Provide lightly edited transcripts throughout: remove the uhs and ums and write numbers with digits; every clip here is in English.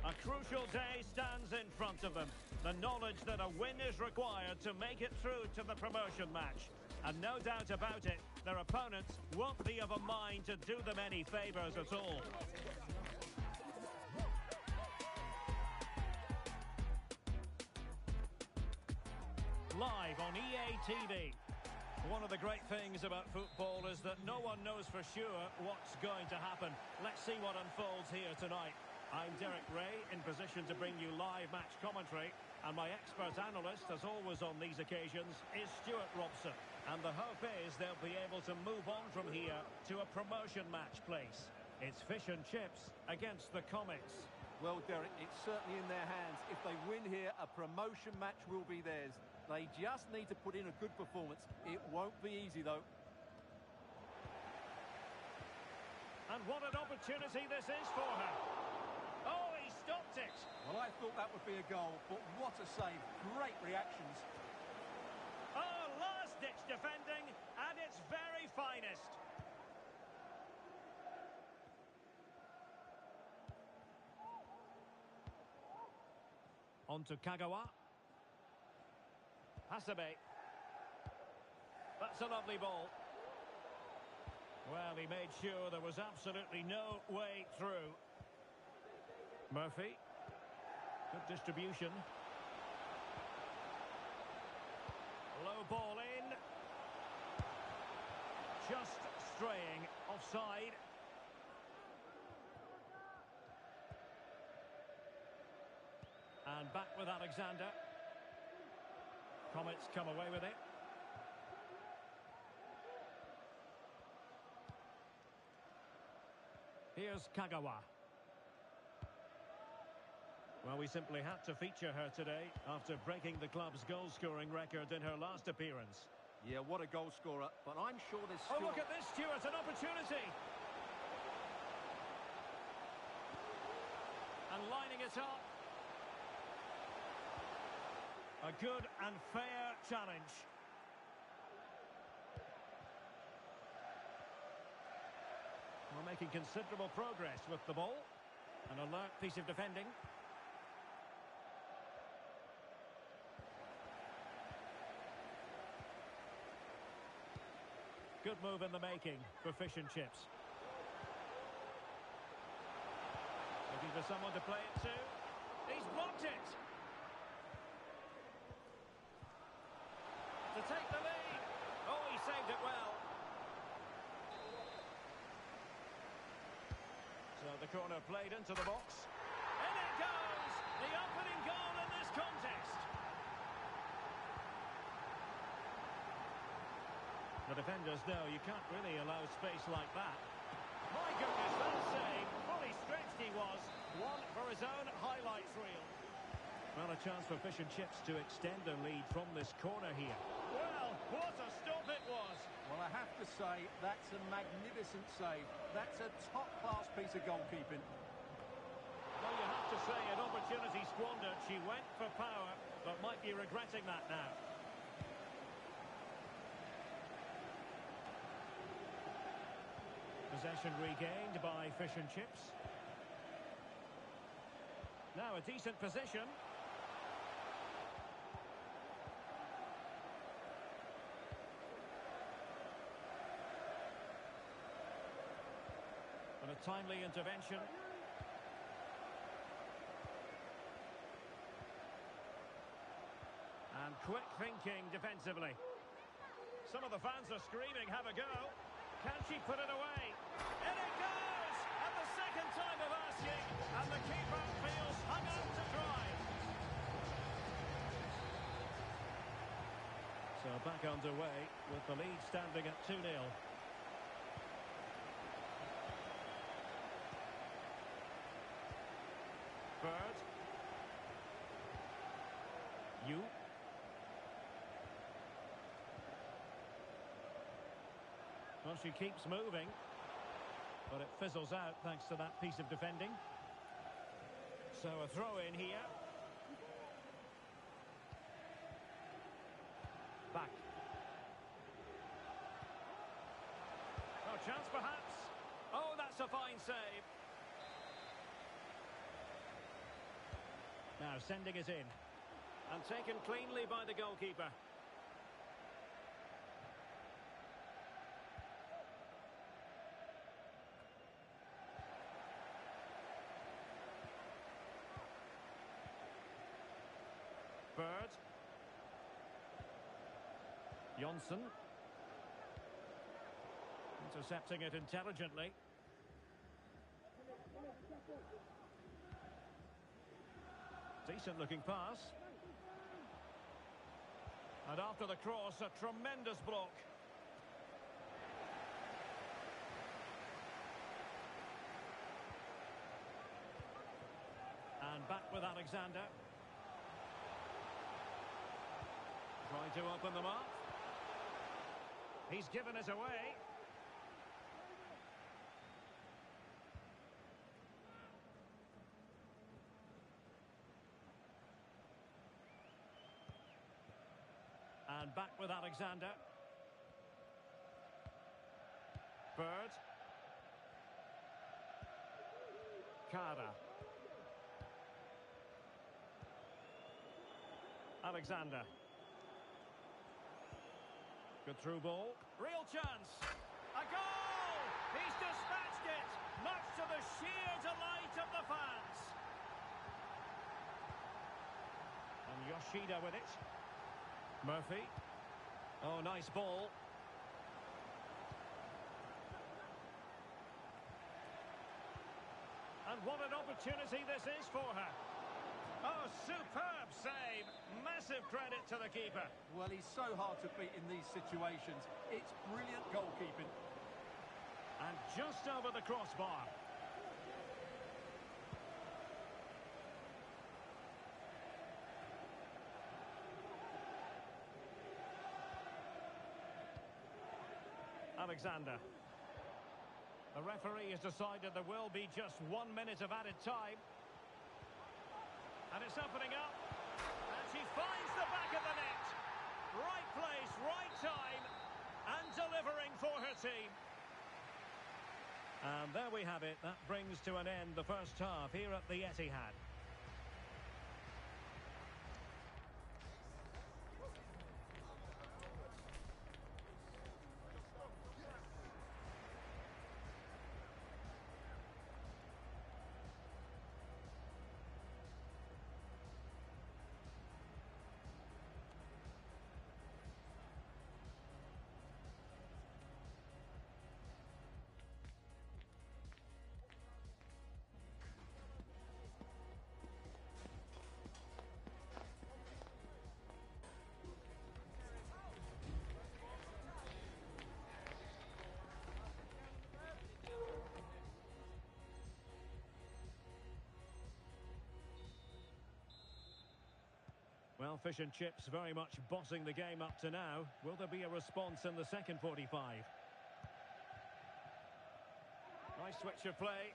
A crucial day stands in front of them. The knowledge that a win is required to make it through to the promotion match. And no doubt about it, their opponents won't be of a mind to do them any favours at all. Live on EA TV. One of the great things about football is that no one knows for sure what's going to happen. Let's see what unfolds here tonight. I'm Derek Ray, in position to bring you live match commentary, and my expert analyst, as always on these occasions, is Stuart Robson. And the hope is they'll be able to move on from here to a promotion match place. It's fish and chips against the Comets. Well, Derek, it's certainly in their hands. If they win here, a promotion match will be theirs. They just need to put in a good performance. It won't be easy, though. And what an opportunity this is for her. Oh, he stopped it. Well, I thought that would be a goal, but what a save. Great reactions. Oh, last-ditch defending at its very finest. On to Kagawa. Hasebe. That's a lovely ball. Well, he made sure there was absolutely no way through. Murphy. Good distribution. Low ball in. Just straying offside. And back with Alexander. Comets come away with it. Here's Kagawa. Well, we simply had to feature her today after breaking the club's goal-scoring record in her last appearance. Yeah, what a goal scorer, but I'm sure there's still... Oh, look at this, Stuart, an opportunity! And lining it up. A good and fair challenge. We're making considerable progress with the ball. An alert piece of defending. Good move in the making for fish and chips. Looking for someone to play it to. He's blocked it. To take the lead. Oh, he saved it well. So the corner played into the box. In it goes! The opening goal in this contest. The defenders know you can't really allow space like that. My goodness, that save. Fully stretched he was. One for his own highlights reel. Well, a chance for fish and chips to extend their lead from this corner here. Well, what a stop it was. Well, I have to say, that's a magnificent save. That's a top-class piece of goalkeeping. Well, you have to say, an opportunity squandered. She went for power, but might be regretting that now. Possession regained by fish and chips. Now a decent position. And a timely intervention. And quick thinking defensively. Some of the fans are screaming, have a go. Can she put it away? In it goes! And the second time of asking, and the keeper feels hung out to dry. So back underway with the lead standing at 2-0. Bird. You. Well, she keeps moving, but it fizzles out thanks to that piece of defending. So a throw in here. Back. Oh, chance perhaps. Oh, that's a fine save. now, sending it in. And taken cleanly by the goalkeeper. Bird. Johnson. Intercepting it intelligently. Decent looking pass. And after the cross, a tremendous block. And back with Alexander. Trying to open them up. He's given it away. And back with Alexander. Bird. Cara. Alexander. Good through ball. Real chance. A goal! He's dispatched it, much to the sheer delight of the fans. And Yoshida with it. Murphy. Oh, nice ball. And what an opportunity this is for her. Oh, superb save. Massive credit to the keeper. Well, he's so hard to beat in these situations. It's brilliant goalkeeping. And just over the crossbar. Alexander. The referee has decided there will be just 1 minute of added time. And it's opening up. And she finds the back of the net. Right place, right time. And delivering for her team. And there we have it. That brings to an end the first half here at the Etihad. Well, fish and chips very much bossing the game up to now. Will there be a response in the second 45? Nice switch of play.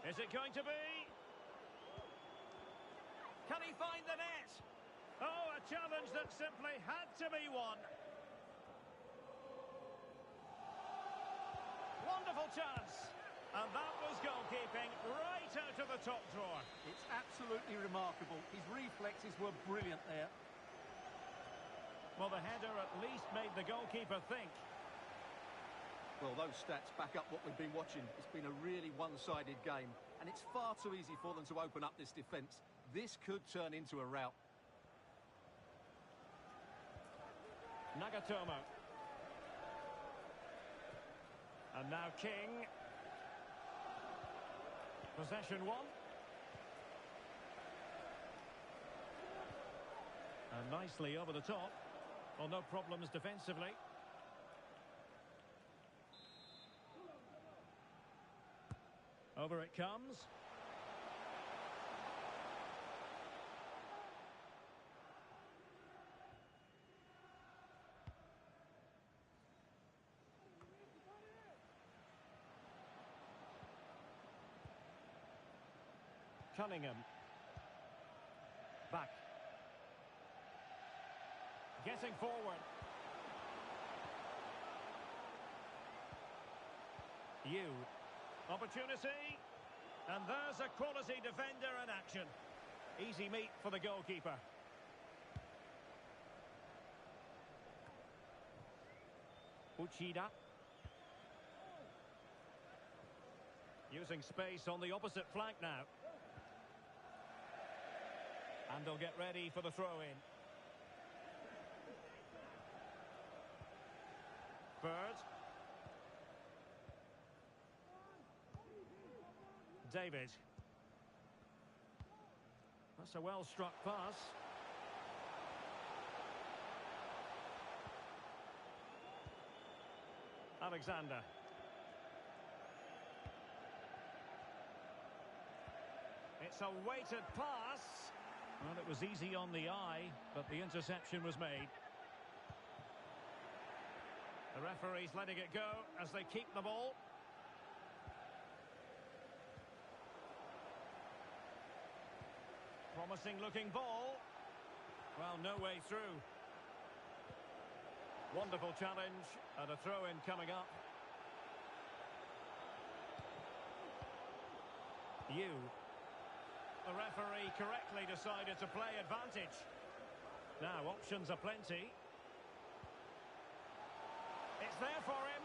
Is it going to be? Can he find the net? Oh, a challenge that simply had to be won. Wonderful chance. And that was goalkeeping right out of the top drawer. It's absolutely remarkable. His reflexes were brilliant there. Well, the header at least made the goalkeeper think. Well, those stats back up what we've been watching. It's been a really one-sided game, and it's far too easy for them to open up this defence. This could turn into a rout. Nagatomo. And now King. Possession one. And nicely over the top. Well, no problems defensively. Over it comes. Cunningham. Back. Getting forward. You. Opportunity. And there's a quality defender in action. Easy meat for the goalkeeper. Uchida. Using space on the opposite flank now. And they'll get ready for the throw-in. Bird. David. That's a well-struck pass. Alexander. It's a weighted pass. Well, it was easy on the eye, but the interception was made. The referee's letting it go as they keep the ball. Promising looking ball. Well, no way through. Wonderful challenge and a throw-in coming up. You. The referee correctly decided to play advantage. Now, options are plenty. It's there for him.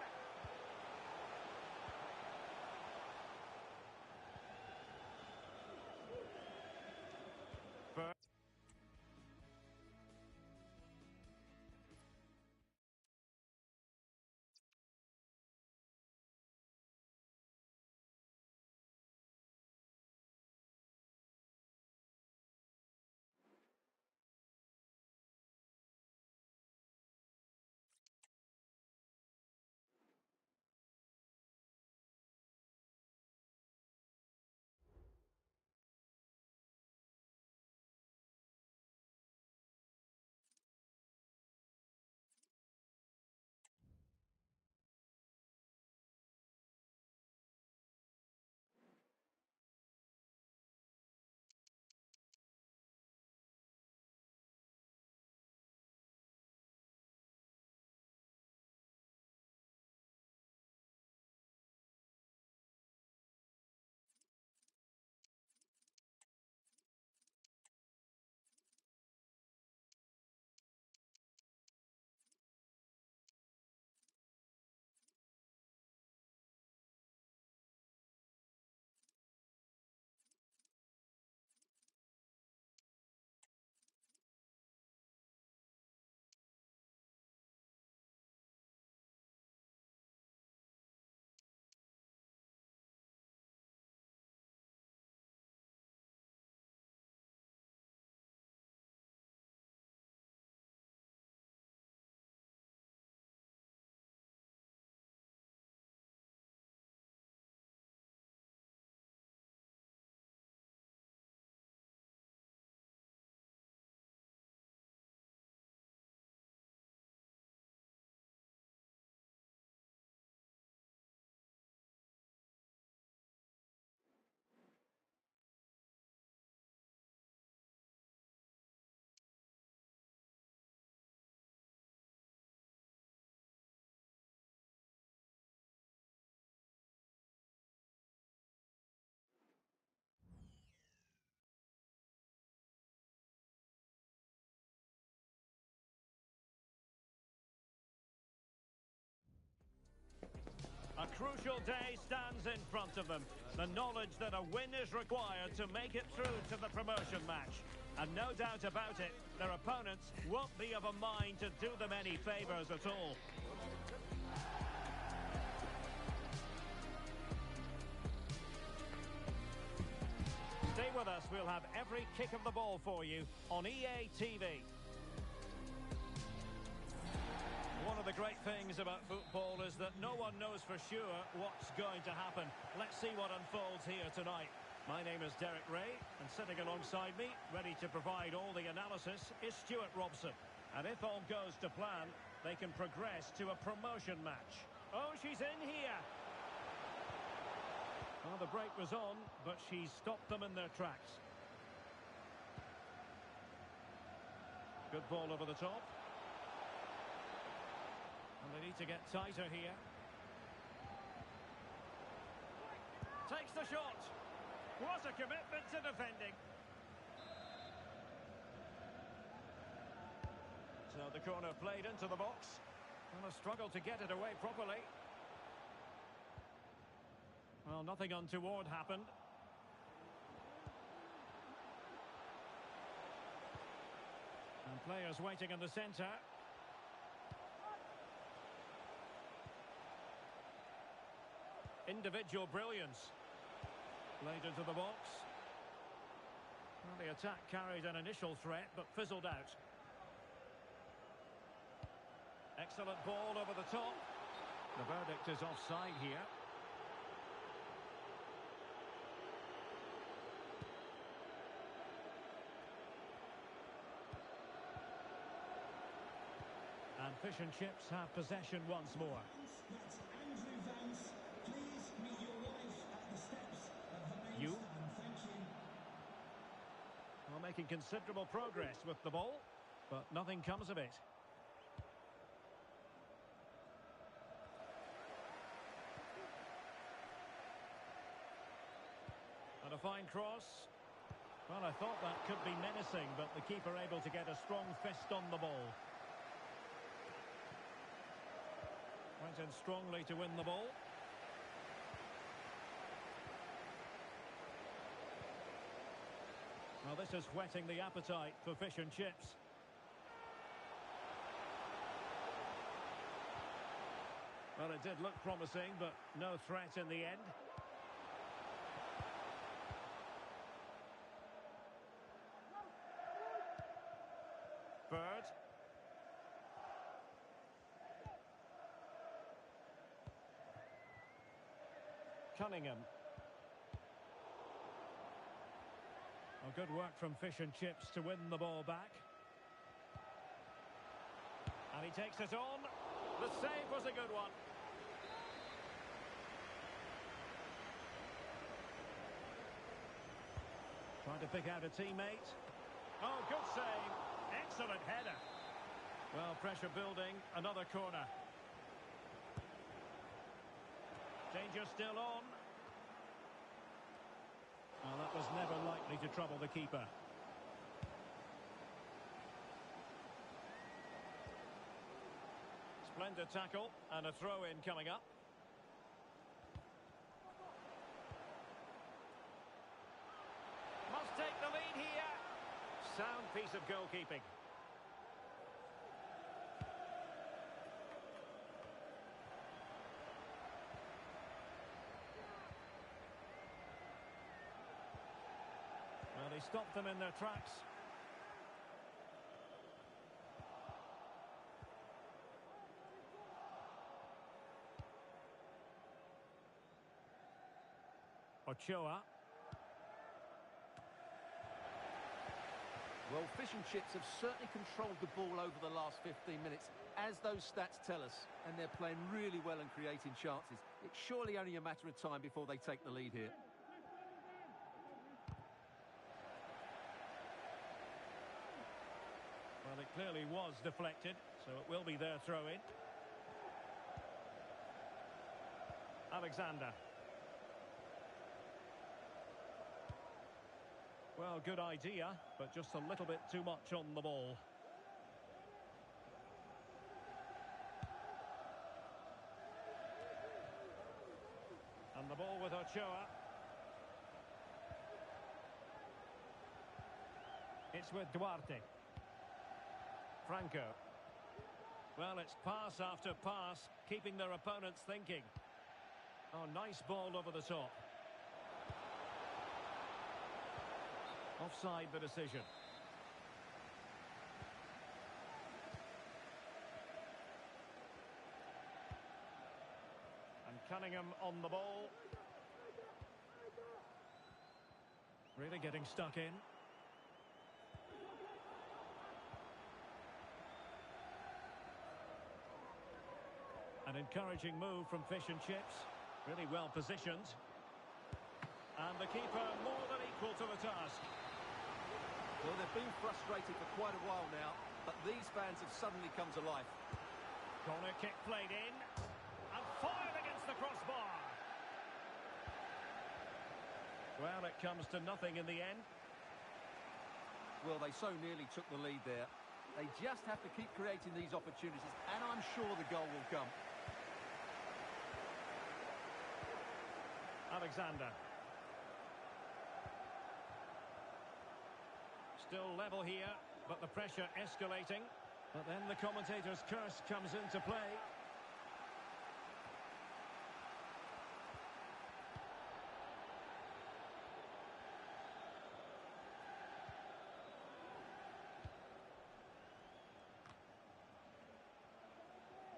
A crucial day stands in front of them. The knowledge that a win is required to make it through to the promotion match. And no doubt about it, their opponents won't be of a mind to do them any favours at all. Stay with us, we'll have every kick of the ball for you on EA TV. One of the great things about football is that no one knows for sure what's going to happen. Let's see what unfolds here tonight. My name is Derek Ray, and sitting alongside me, ready to provide all the analysis, is Stuart Robson. And if all goes to plan, they can progress to a promotion match. Oh, she's in here! Well, the break was on, but she stopped them in their tracks. Good ball over the top. And they need to get tighter here. Takes the shot. What a commitment to defending. So the corner played into the box. And a struggle to get it away properly. Well, nothing untoward happened. And players waiting in the centre. Individual brilliance. Played into the box. Well, the attack carried an initial threat, but fizzled out. Excellent ball over the top. The verdict is offside here. And Fish and Chips have possession once more. You? Well, making considerable progress with the ball, but nothing comes of it. And a fine cross. Well, I thought that could be menacing, but the keeper able to get a strong fist on the ball. Went in strongly to win the ball. Well, this is whetting the appetite for Fish and Chips. Well, it did look promising, but no threat in the end. Bird. Cunningham. Well, good work from Fish and Chips to win the ball back. And he takes it on. The save was a good one. Trying to pick out a teammate. Oh, good save. Excellent header. Well, pressure building. Another corner. Danger still on. Well, that was never likely to trouble the keeper. Splendid tackle and a throw-in coming up. Must take the lead here. Sound piece of goalkeeping. Well, he stopped them in their tracks. Ochoa. Well, Fish and Chips have certainly controlled the ball over the last 15 minutes, as those stats tell us, and they're playing really well and creating chances. It's surely only a matter of time before they take the lead here. Well, it clearly was deflected, so it will be their throw-in. Alexander. Well, good idea, but just a little bit too much on the ball. And the ball with Ochoa. It's with Duarte. Franco. Well, it's pass after pass, keeping their opponents thinking. Oh, nice ball over the top. Offside the decision. And Cunningham on the ball. Really getting stuck in. An encouraging move from Fish and Chips. Really well positioned. And the keeper more than equal to the task. Well, they've been frustrated for quite a while now, but these fans have suddenly come to life. Corner kick played in. And fired against the crossbar. Well, it comes to nothing in the end. Well, they so nearly took the lead there. They just have to keep creating these opportunities, and I'm sure the goal will come. Alexander. Still level here, but the pressure escalating. But then the commentator's curse comes into play.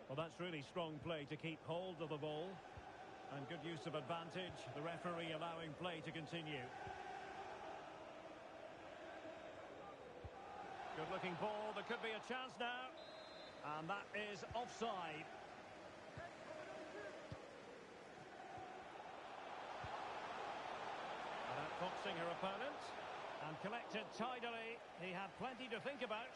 Well, that's really strong play to keep hold of the ball. And good use of advantage, the referee allowing play to continue. Good looking ball, there could be a chance now. And that is offside. And outfoxing her opponent. And collected tidily. He had plenty to think about.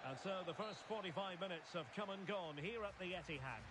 And so the first 45 minutes have come and gone here at the Etihad.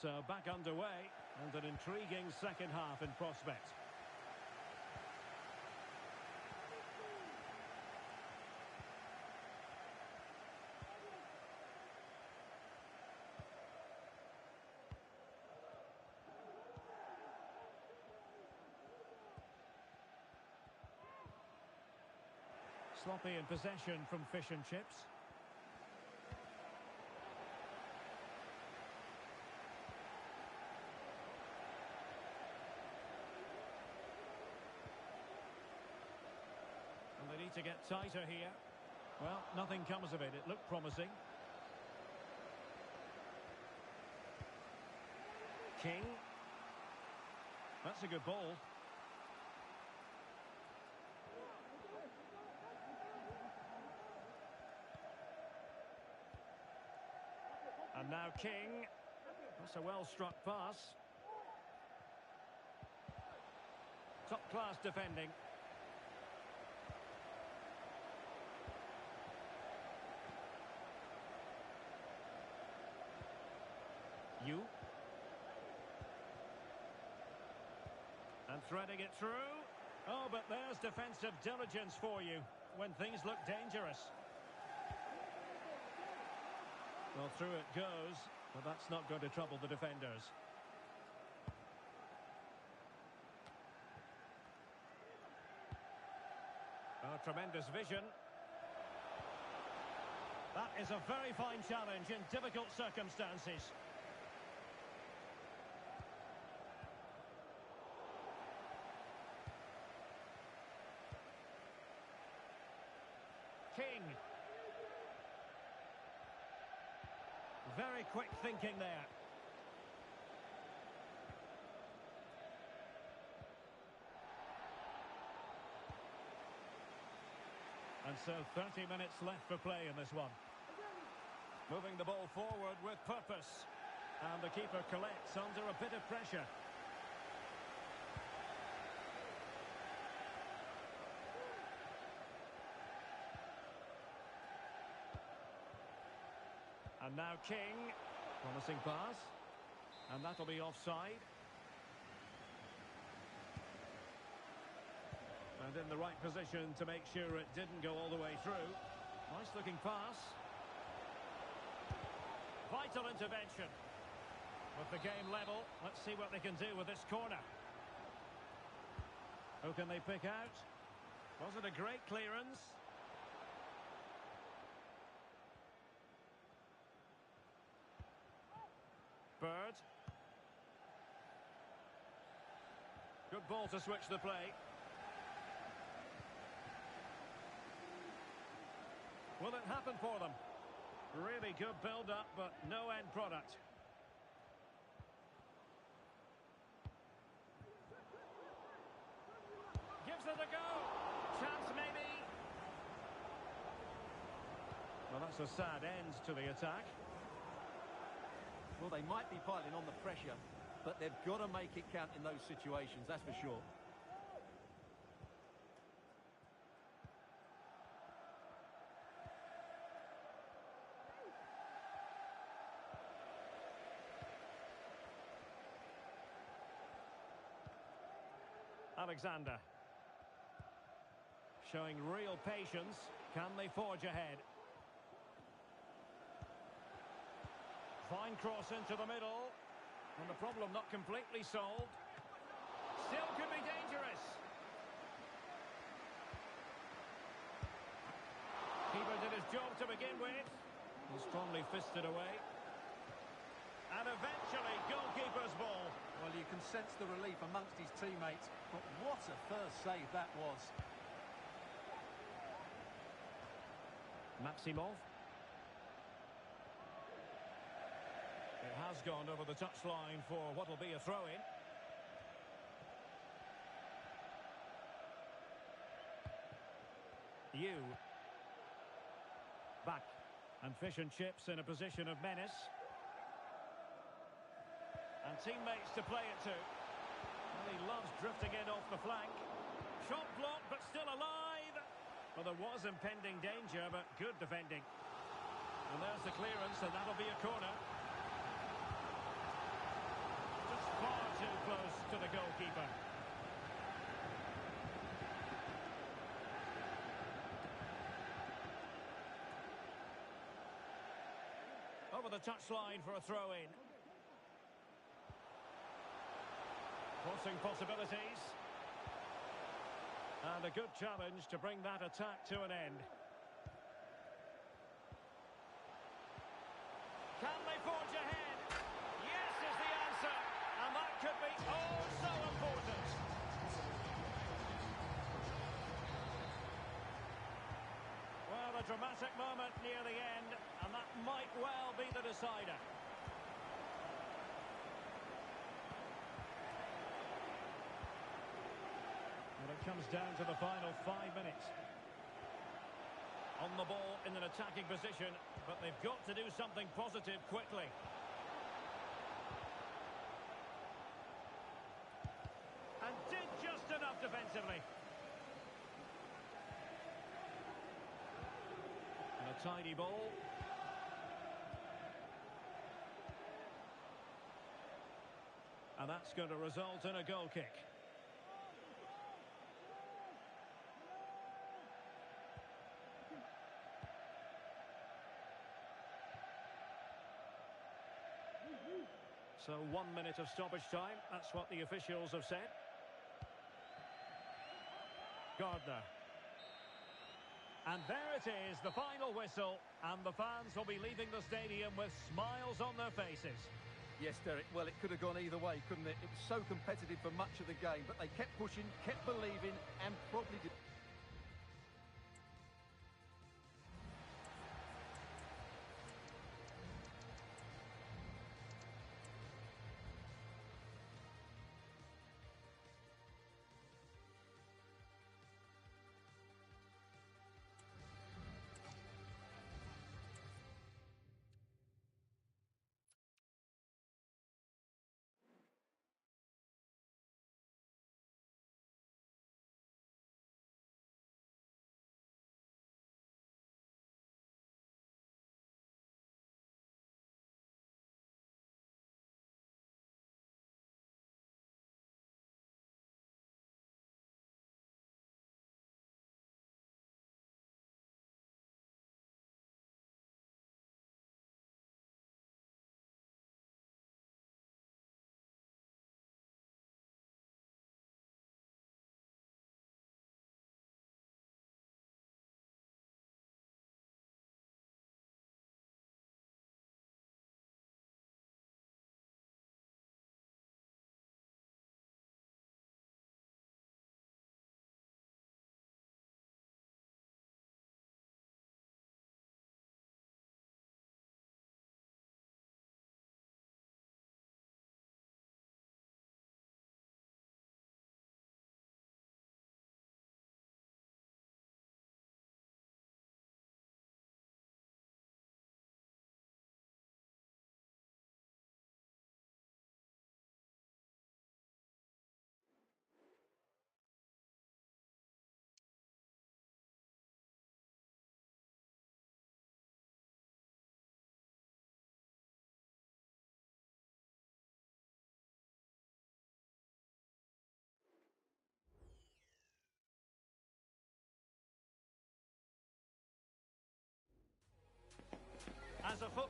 So back underway, and an intriguing second half in prospect. Sloppy in possession from Fish and Chips. They need to get tighter here. Well, nothing comes of it. It looked promising. King. That's a good ball. And now King. That's a well-struck pass. Top-class defending. You. And threading it through. Oh, but there's defensive diligence for you when things look dangerous. Well, through it goes, but that's not going to trouble the defenders. Oh, tremendous vision. That is a very fine challenge in difficult circumstances. King. Very quick thinking there. And so 30 minutes left for play in this one. Moving the ball forward with purpose. And the keeper collects under a bit of pressure. And now King, promising pass, and that'll be offside. And in the right position to make sure it didn't go all the way through. Nice looking pass. Vital intervention. With the game level, let's see what they can do with this corner. Who can they pick out? Was it a great clearance? Bird. Good ball to switch the play. Will it happen for them? Really good build-up, but no end product. Gives it a go. Chance maybe. Well, that's a sad end to the attack. Well, they might be piling on the pressure, but they've got to make it count in those situations, that's for sure. Alexander. Showing real patience. Can they forge ahead? Fine cross into the middle. And the problem not completely solved. Still could be dangerous. Keeper did his job to begin with. He strongly fisted away. And eventually, goalkeeper's ball. Well, you can sense the relief amongst his teammates, but what a first save that was. Maximov. It has gone over the touchline for what will be a throw-in. Back. And fish and chips in a position of menace. And teammates to play it to. Well, he loves drifting in off the flank. Shot blocked, but still alive. Well, there was impending danger, but good defending. And there's the clearance, and that'll be a corner. Just far too close to the goalkeeper. Over the touchline for a throw-in. Crossing possibilities. And a good challenge to bring that attack to an end. Can they forge ahead? Yes is the answer. And that could be oh so important. Well, a dramatic moment near the end. And that might well be the decider. It comes down to the final 5 minutes. On the ball in an attacking position, but they've got to do something positive quickly. And did just enough defensively. And a tidy ball. And that's going to result in a goal kick. So 1 minute of stoppage time, that's what the officials have said. Gardner. And there it is, the final whistle, and the fans will be leaving the stadium with smiles on their faces. Yes, Derek, well, it could have gone either way, couldn't it? It was so competitive for much of the game, but they kept pushing, kept believing, and probably did.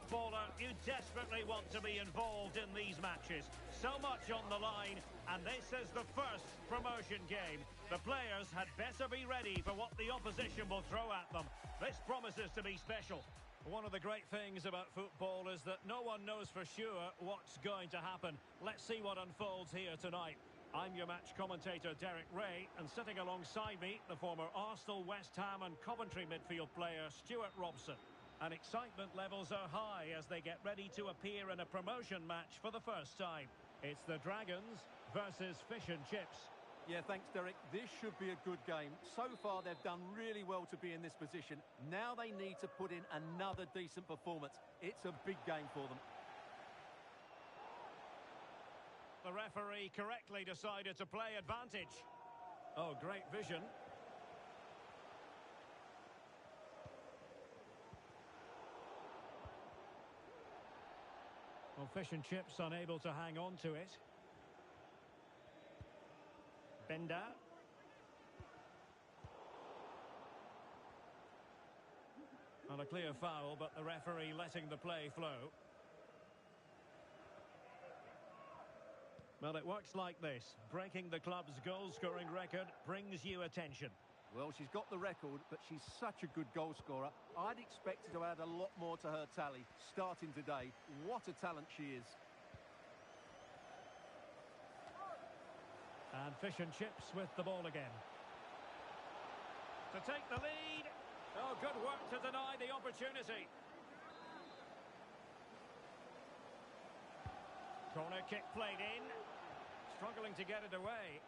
footballer, you desperately want to be involved in these matches. So much on the line, and this is the first promotion game. The players had better be ready for what the opposition will throw at them. This promises to be special. One of the great things about football is that no one knows for sure what's going to happen. Let's see what unfolds here tonight. I'm your match commentator, Derek Ray, and sitting alongside me, the former Arsenal, West Ham and Coventry midfield player, Stuart Robson. And excitement levels are high as they get ready to appear in a promotion match for the first time. It's the Dragons versus Fish and Chips. Yeah, thanks, Derek. This should be a good game. So far, they've done really well to be in this position. Now they need to put in another decent performance. It's a big game for them. The referee correctly decided to play advantage. Oh, great vision. Well, Fish and Chips unable to hang on to it. Bender. Well, a clear foul, but the referee letting the play flow. Well, it works like this. Breaking the club's goal-scoring record brings you attention. Well, she's got the record, but she's such a good goal scorer. I'd expect her to add a lot more to her tally starting today. What a talent she is. And Fish and Chips with the ball again. To take the lead. Oh, good work to deny the opportunity. Corner kick played in. Struggling to get it away.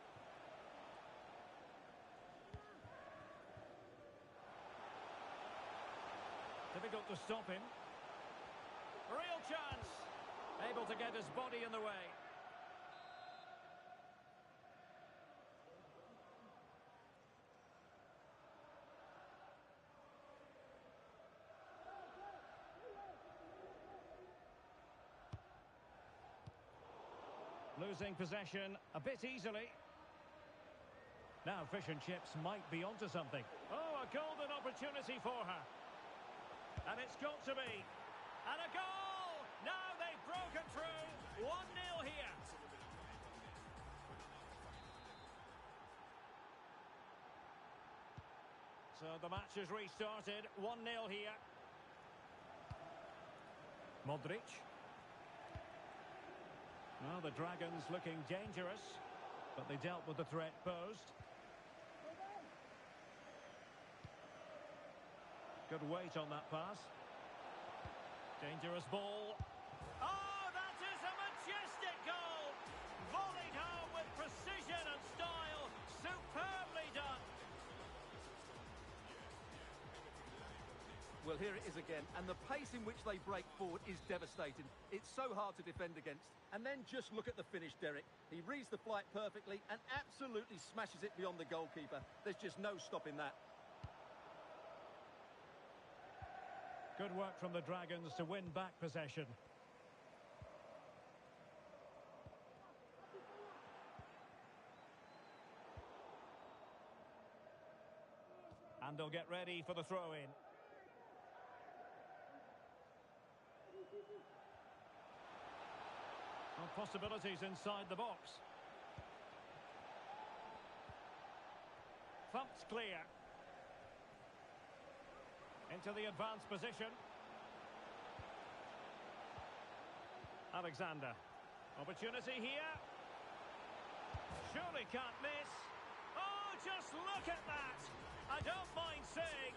Difficult to stop him. Real chance. Able to get his body in the way. Losing possession a bit easily. Now Fish and Chips might be onto something. Oh, a golden opportunity for her. And it's got to be. And a goal! Now they've broken through. 1-0 here. So the match has restarted. 1-0 here. Modric. Well, the Dragons looking dangerous, but they dealt with the threat posed. Good weight on that pass. Dangerous ball. Oh, that is a majestic goal! Volleyed home with precision and style. Superbly done. Well, here it is again, and the pace in which they break forward is devastating. It's so hard to defend against. And then just look at the finish, Derek. He reads the flight perfectly and absolutely smashes it beyond the goalkeeper. There's just no stopping that. Good work from the Dragons to win back possession. And they'll get ready for the throw-in. Well, possibilities inside the box. Thumped clear. Into the advanced position. Alexander. Opportunity here. Surely can't miss. Oh, just look at that. I don't mind saying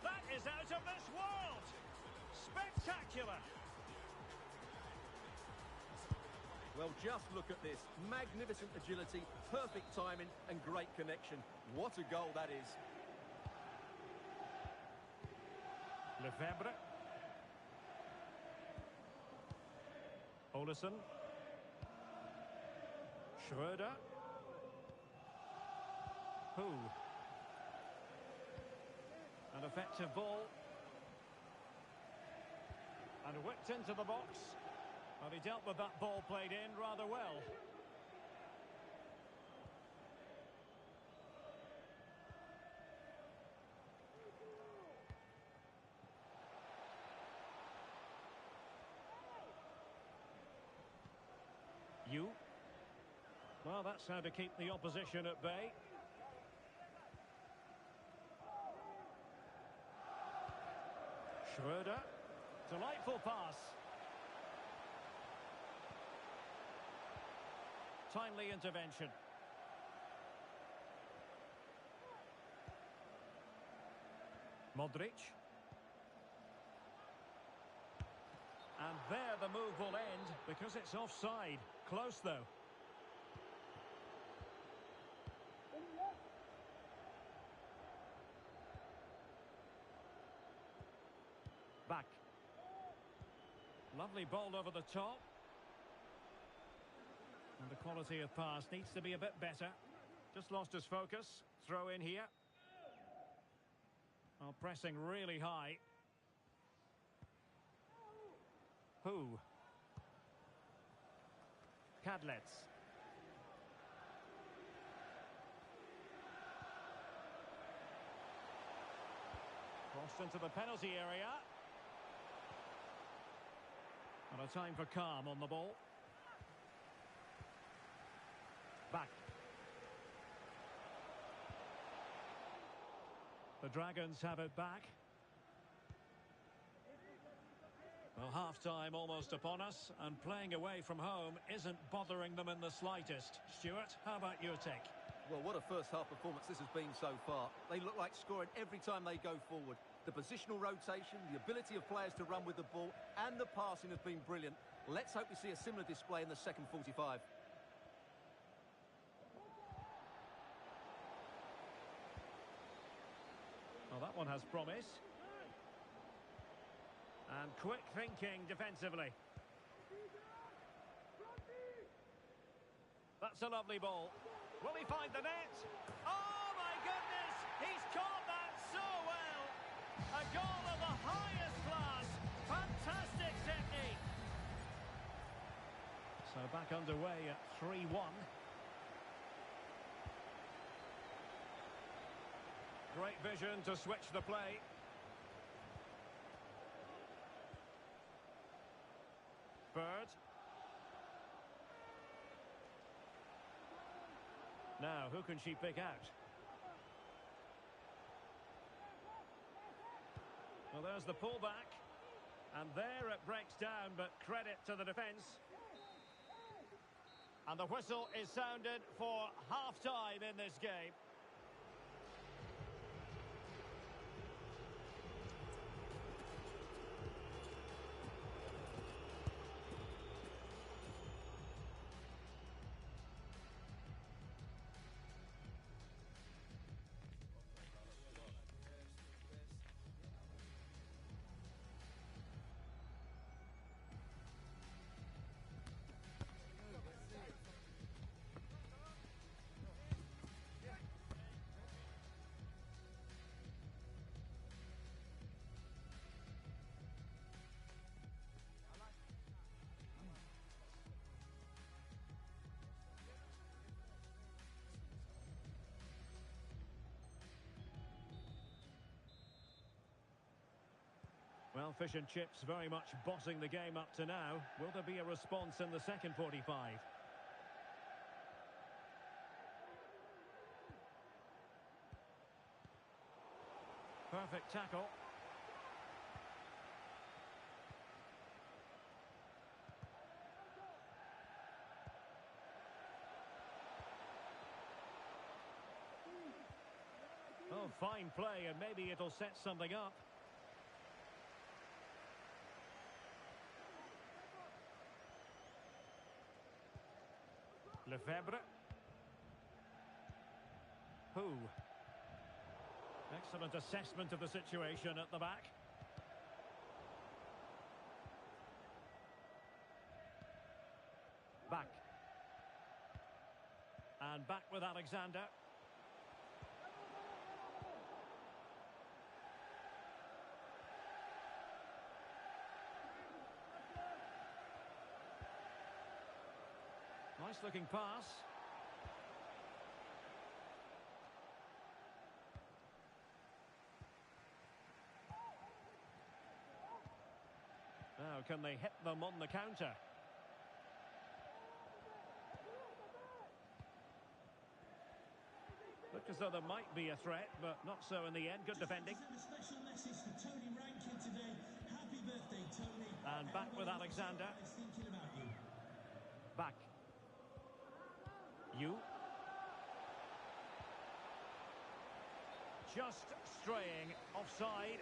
that is out of this world. Spectacular. Well, just look at this. Magnificent agility, perfect timing and great connection. What a goal that is. Lefebvre. Olesen. Schröder. Who? An effective ball. And whipped into the box. Well, he dealt with that ball played in rather well. Well, that's how to keep the opposition at bay. Schroeder. Delightful pass. Timely intervention. Modric. And there the move will end because it's offside. Close though. Back. Lovely ball over the top. And the quality of pass needs to be a bit better. Just lost his focus. Throw in here. Well, pressing really high. Who? Cadlets. Crossed into the penalty area. And a time for calm on the ball. Back. The Dragons have it back. Well, half-time almost upon us, and playing away from home isn't bothering them in the slightest. Stuart, how about your take? Well, what a first-half performance this has been so far. They look like scoring every time they go forward. The positional rotation, the ability of players to run with the ball, and the passing have been brilliant. Let's hope we see a similar display in the second 45. Well, that one has promise. And quick thinking defensively. That's a lovely ball. Will he find the net? Oh, my goodness! He's caught that so well! A goal of the highest class. Fantastic technique. So back underway at 3-1. Great vision to switch the play. Bird. Now, who can she pick out? Well, there's the pullback. And there it breaks down, but credit to the defence. And the whistle is sounded for half-time in this game. Well, fish and chips very much bossing the game up to now. Will there be a response in the second 45? Perfect tackle. Oh, fine play, and maybe it'll set something up. Lefebvre. Who? Excellent assessment of the situation at the back. Back. And back with Alexander. Nice looking pass. Now can they hit them on the counter? Looked as though there might be a threat, but not so in the end. Good defending. A special message for Tony Rankin today. Happy birthday, Tony. And back with Alexander. Thinking about you. Back. You. Just straying offside.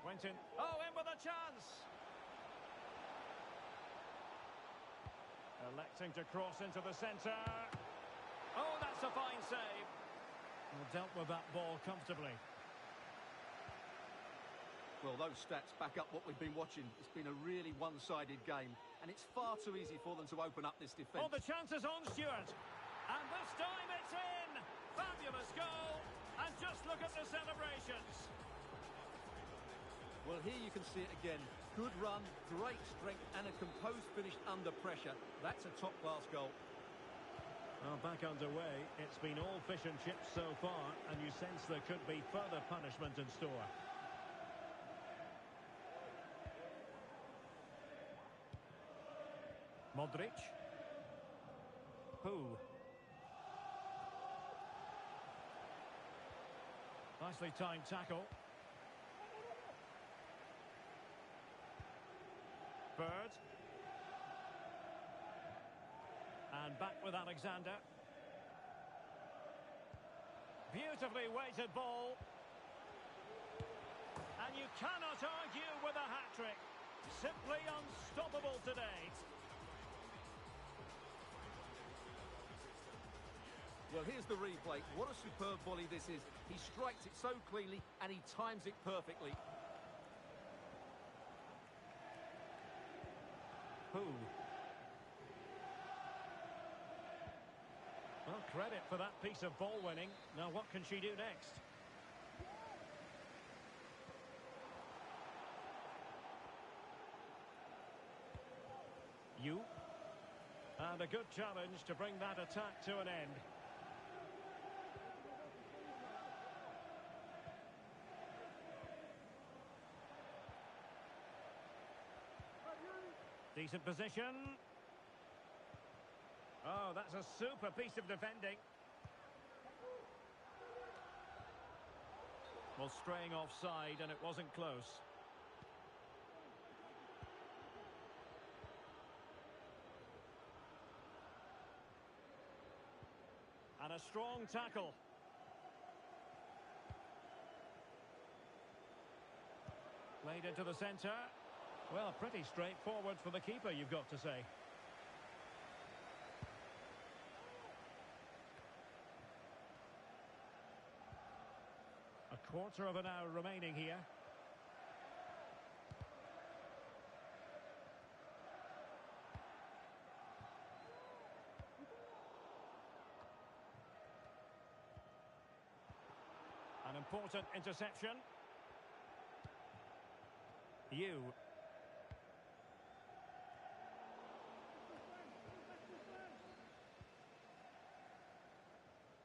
Went in. Oh, in with a chance. Electing to cross into the centre. Oh, that's a fine save. Well, dealt with that ball comfortably. Well, those stats back up what we've been watching. It's been a really one-sided game, and it's far too easy for them to open up this defence. Oh, the chance is on, Stuart. And this time it's in. Fabulous goal. And just look at the celebrations. Well, here you can see it again. Good run, great strength, and a composed finish under pressure. That's a top-class goal. Well, back underway. It's been all fish and chips so far, and you sense there could be further punishment in store. Modric. Who? Nicely timed tackle. Bird. And back with Alexander. Beautifully weighted ball. And you cannot argue with a hat-trick. Simply unstoppable today. Well, here's the replay. What a superb volley this is. He strikes it so cleanly and he times it perfectly. Who? Well, credit for that piece of ball winning. Now, what can she do next? You. And a good challenge to bring that attack to an end. Decent position. Oh, that's a super piece of defending. Well, straying offside, and it wasn't close. And a strong tackle. Played into the centre. Well, pretty straightforward for the keeper, you've got to say. A quarter of an hour remaining here. An important interception. You.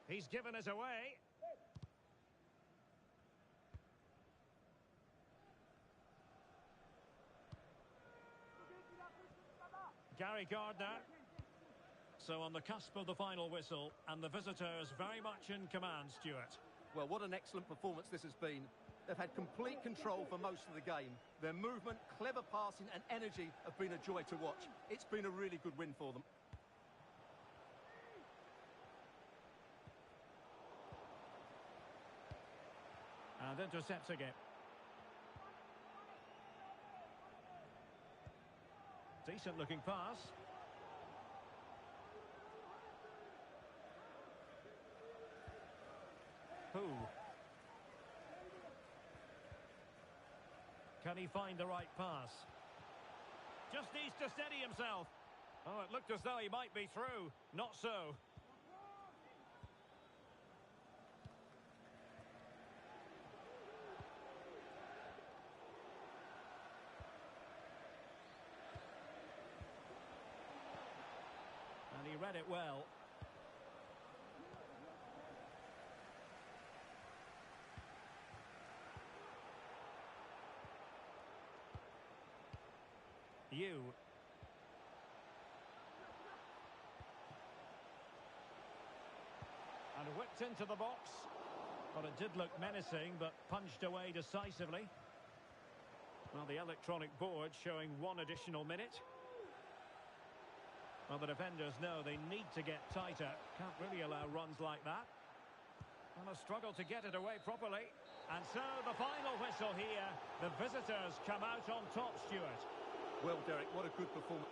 He's given us away. Gary Gardner. So on the cusp of the final whistle, and the visitors very much in command, Stuart. Well, what an excellent performance this has been. They've had complete control for most of the game. Their movement, clever passing and energy have been a joy to watch. It's been a really good win for them. And intercepts again. Decent looking pass. Who? Can he find the right pass? Just needs to steady himself. Oh, it looked as though he might be through. Not so. And he read it well. You. whipped into the box. Well, it did look menacing, but punched away decisively. Well, the electronic board showing 1 additional minute. Well, the defenders know they need to get tighter. Can't really allow runs like that. And a struggle to get it away properly. And so the final whistle here. The visitors come out on top, Stuart. Well, Derek, what a good performance.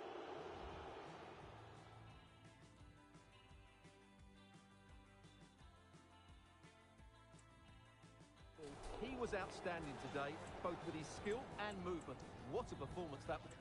He was outstanding today, both with his skill and movement. What a performance that was.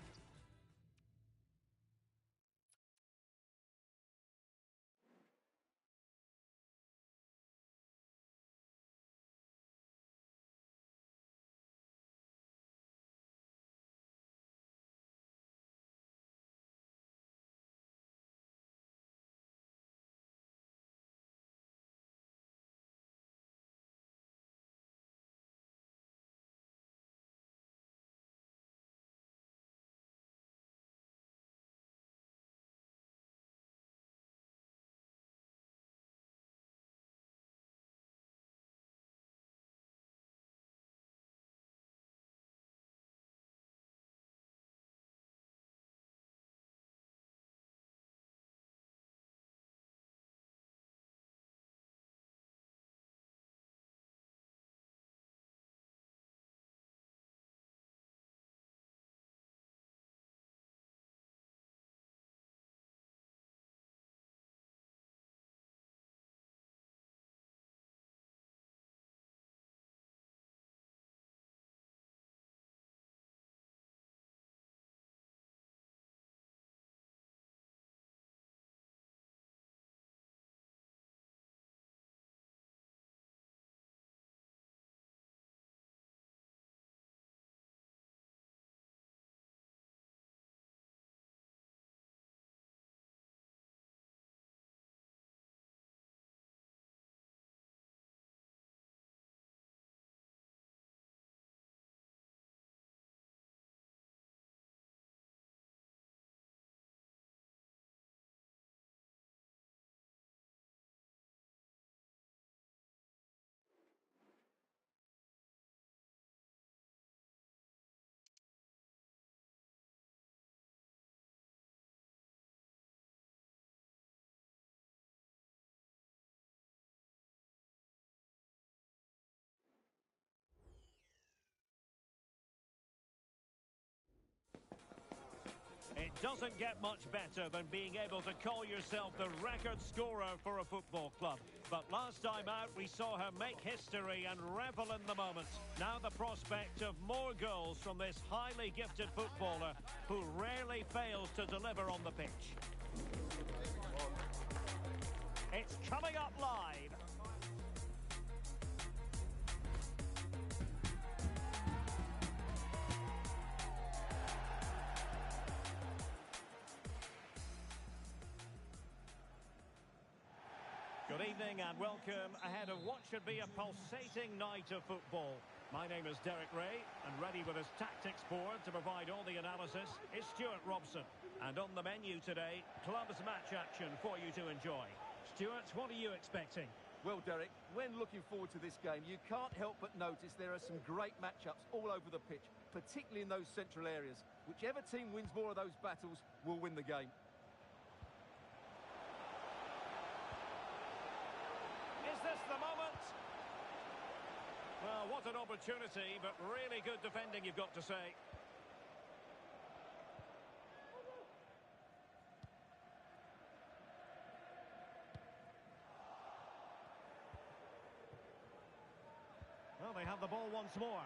It doesn't get much better than being able to call yourself the record scorer for a football club. But last time out, we saw her make history and revel in the moment. Now the prospect of more goals from this highly gifted footballer who rarely fails to deliver on the pitch. It's coming up live. Good evening and welcome ahead of what should be a pulsating night of football. My name is Derek Ray, and ready with his tactics board to provide all the analysis is Stuart Robson. And on the menu today, clubs match action for you to enjoy. Stuart, what are you expecting? Well, Derek, when looking forward to this game, you can't help but notice there are some great matchups all over the pitch, particularly in those central areas. Whichever team wins more of those battles will win the game. Is this the moment? Well, what an opportunity, but really good defending, you've got to say. Well, they have the ball once more.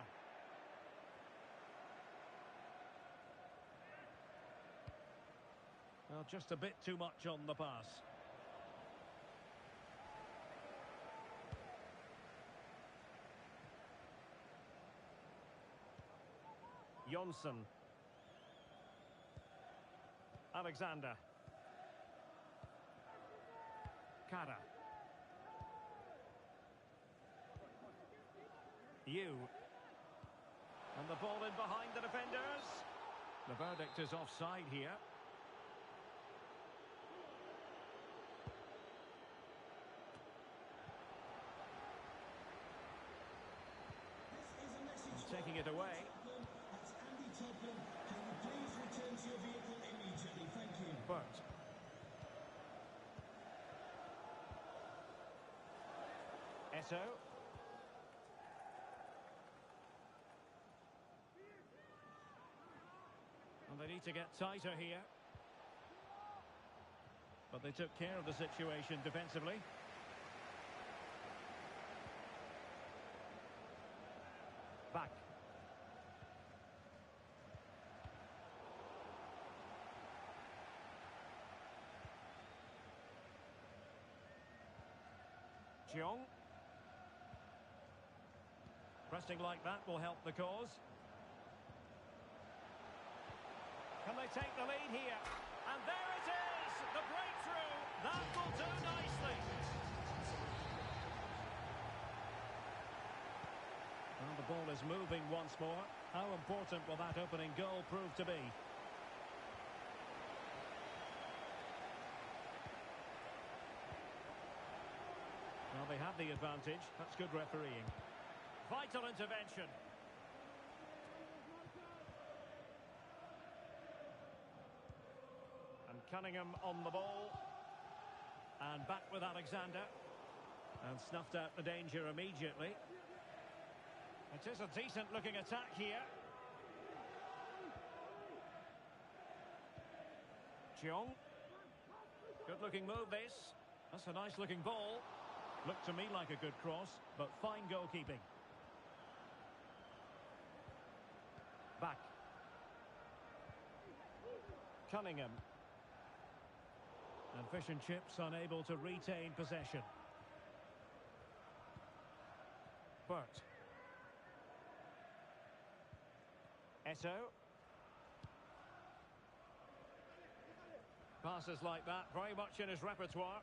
Well, just a bit too much on the pass. Jonsson. Alexander. Kara. And the ball in behind the defenders. The verdict is offside here. Eto. And they need to get tighter here. But they took care of the situation defensively. Back. Jeong. Pressing like that will help the cause. Can they take the lead here? And there it is! The breakthrough! That will do nicely. Well, the ball is moving once more. How important will that opening goal prove to be? Well, they have the advantage. That's good refereeing. Vital intervention. And Cunningham on the ball. And back with Alexander. And snuffed out the danger immediately. It is a decent-looking attack here. Jeong. Good-looking move, this. That's a nice-looking ball. Looked to me like a good cross, but fine goalkeeping. Back. Cunningham. And Fish and Chips unable to retain possession. Burt. Eto. Passes like that, very much in his repertoire.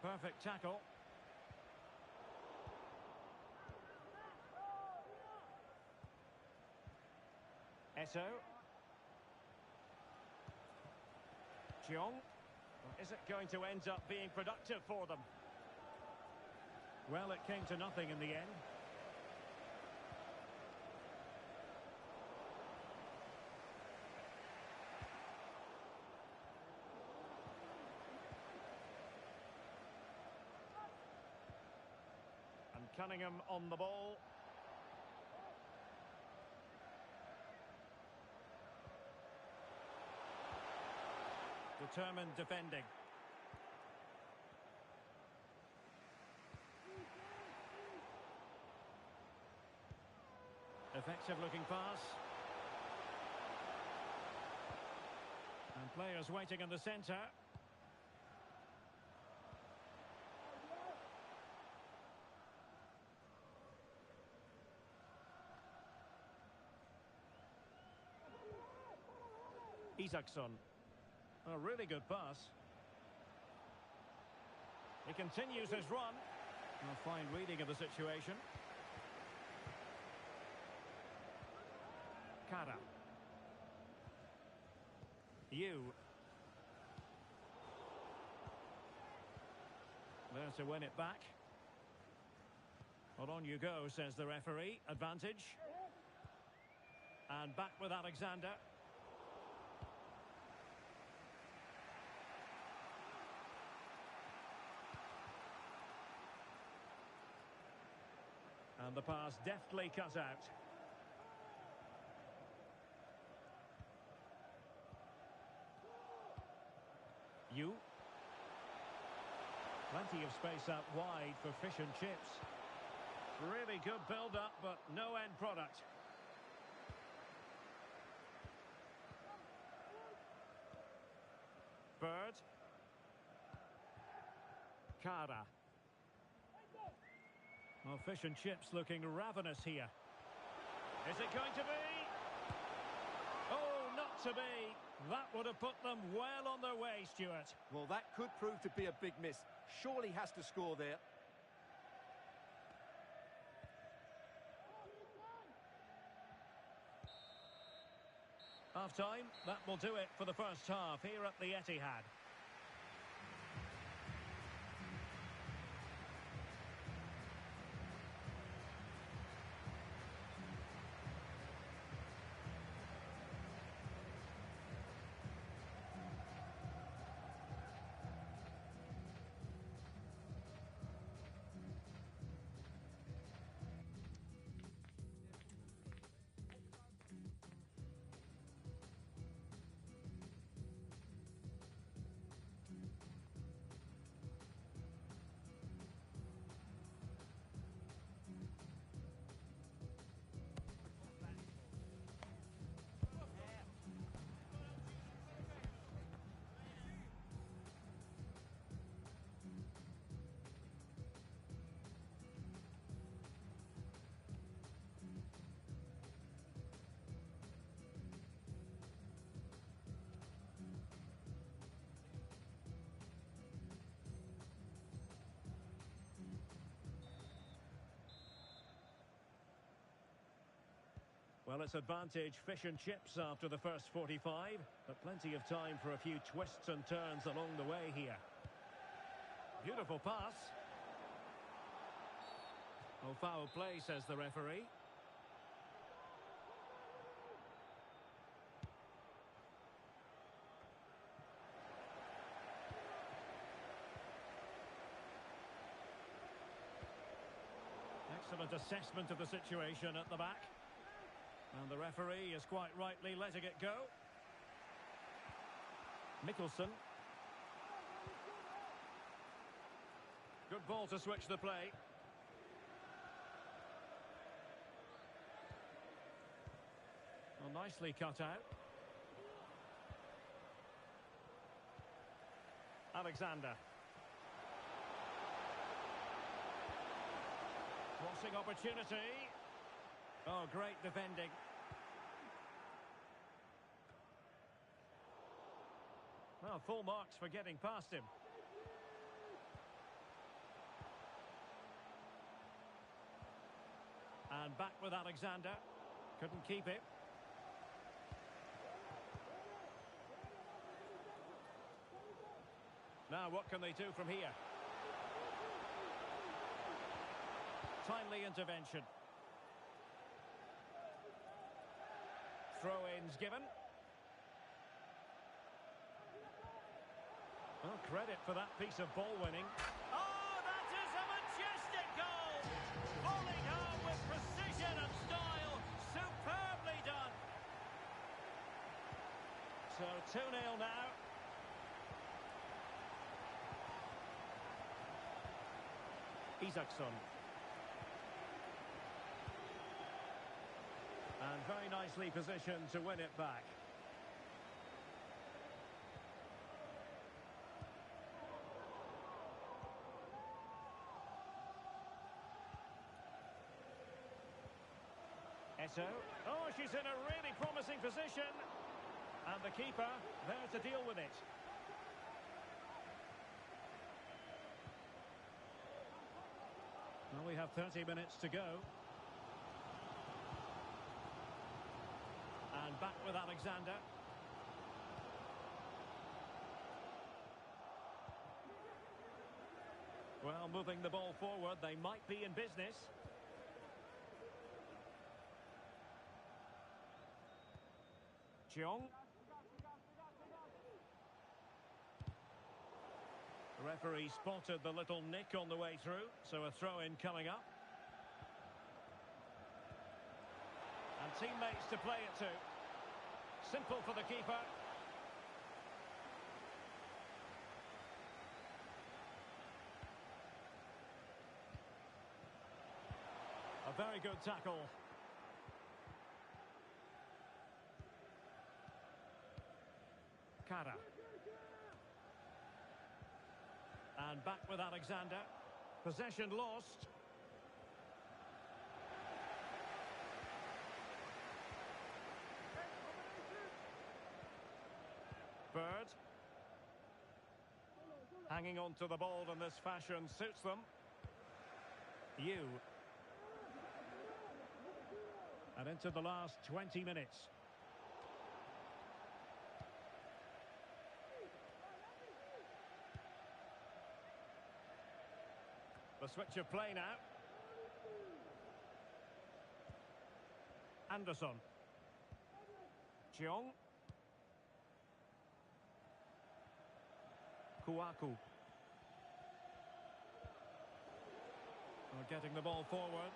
Perfect tackle. Eto. Jeong. Is it going to end up being productive for them? Well, it came to nothing in the end. And Cunningham on the ball. Determined defending. Effective looking pass. And players waiting in the centre. Isaacson. A really good pass. He continues his run. A fine reading of the situation. Kara. Yu. There to win it back. Well, on you go, says the referee. Advantage. And back with Alexander. And the pass deftly cut out. Yu. Plenty of space out wide for Fish and Chips. Really good build-up, but no end product. Bird. Kara. Well, Fish and Chips looking ravenous here. Is it going to be? Oh, not to be. That would have put them well on their way, Stuart. Well, that could prove to be a big miss. Surely has to score there. Half-time, that will do it for the first half here at the Etihad. Well, it's advantage fish and chips after the first 45, but plenty of time for a few twists and turns along the way here. Beautiful pass. Oh, foul play, says the referee. Excellent assessment of the situation at the back. And the referee is quite rightly letting it go. Mickelson. Good ball to switch the play. Well, nicely cut out. Alexander. Crossing opportunity. Oh, great defending. Well, full marks for getting past him. And back with Alexander. Couldn't keep it. Now, what can they do from here? Timely intervention. Throw-ins given. Well, credit for that piece of ball winning. Oh, that is a majestic goal! Volleyed home with precision and style. Superbly done. So 2-0 now. Isaacson. And very nicely positioned to win it back. Eto. Oh, she's in a really promising position. And the keeper there to deal with it. Well, we have 30 minutes to go. And back with Alexander. Well, moving the ball forward, they might be in business. Cheong. The referee spotted the little nick on the way through, so a throw-in coming up. And teammates to play it to. Simple for the keeper. A very good tackle. Kara. And back with Alexander. Possession lost. Bird. Hanging on to the ball in this fashion suits them. Yu. And into the last 20 minutes. The switch of play now. Anderson. Cheong. Kuaku. Getting the ball forward.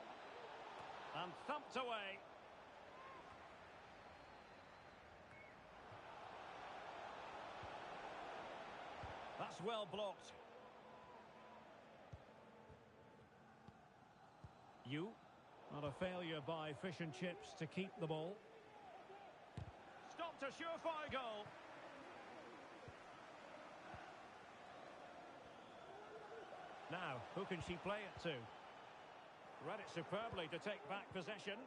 And thumped away. That's well blocked. Yu. Not a failure by Fish and Chips to keep the ball. Stopped a surefire goal. Now, who can she play it to? Read it superbly to take back possession.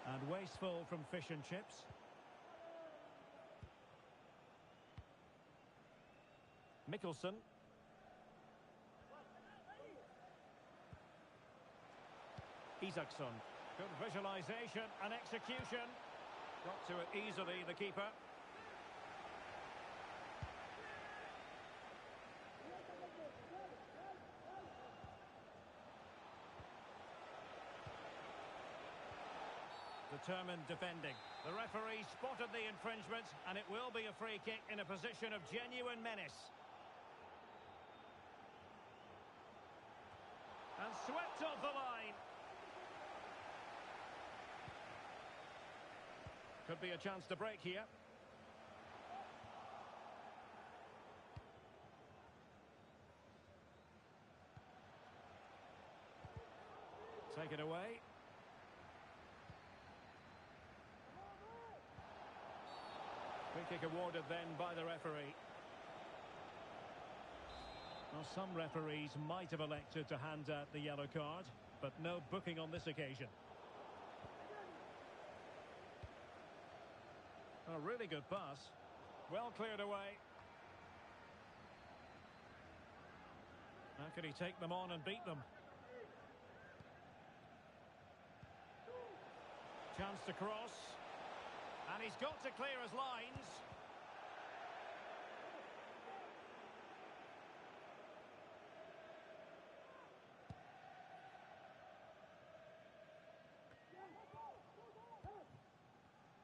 And wasteful from Fish and Chips. Mickelson. Isaacson. Good visualisation and execution. Got to it easily, the keeper. Determined defending. The referee spotted the infringement, and it will be a free kick in a position of genuine menace. And swept off the line. Could be a chance to break here. Take it away. Free kick awarded then by the referee. Well, some referees might have elected to hand out the yellow card, but no booking on this occasion. A really good pass. Well cleared away. How can he take them on and beat them? Chance to cross. And he's got to clear his lines.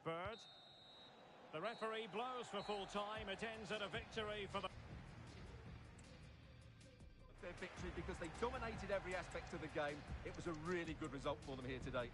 Bird. The referee blows for full time. It ends at a victory for the... Their victory because they dominated every aspect of the game. It was a really good result for them here today.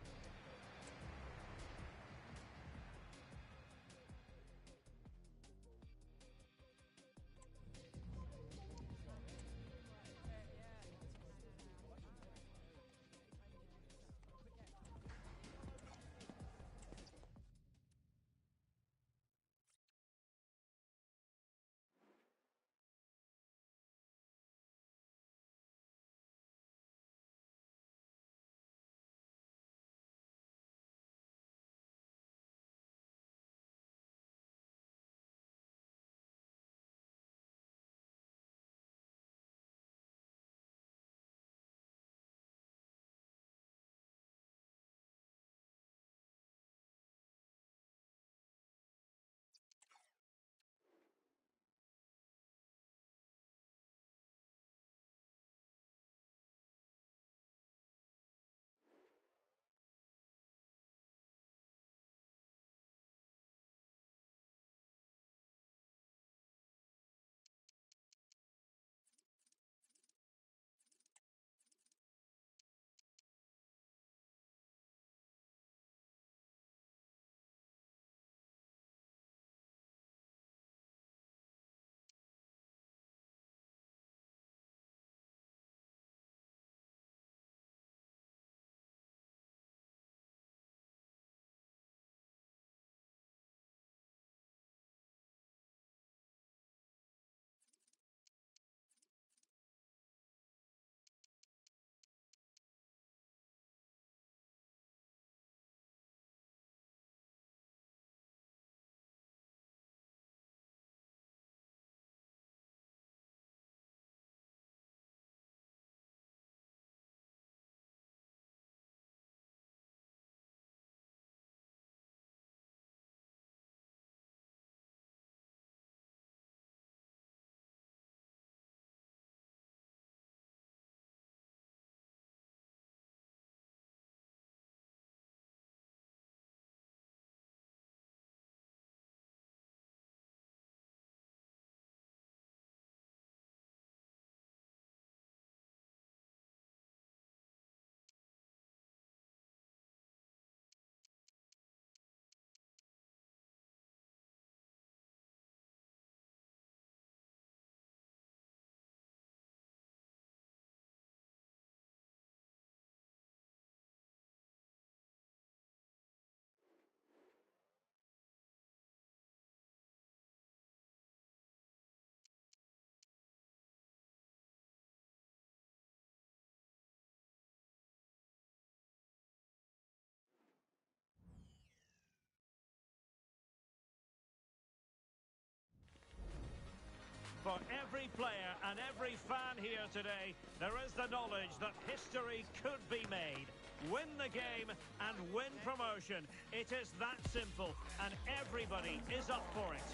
for every player and every fan here today, there is the knowledge that history could be made. Win the game and win promotion. It is that simple, and everybody is up for it.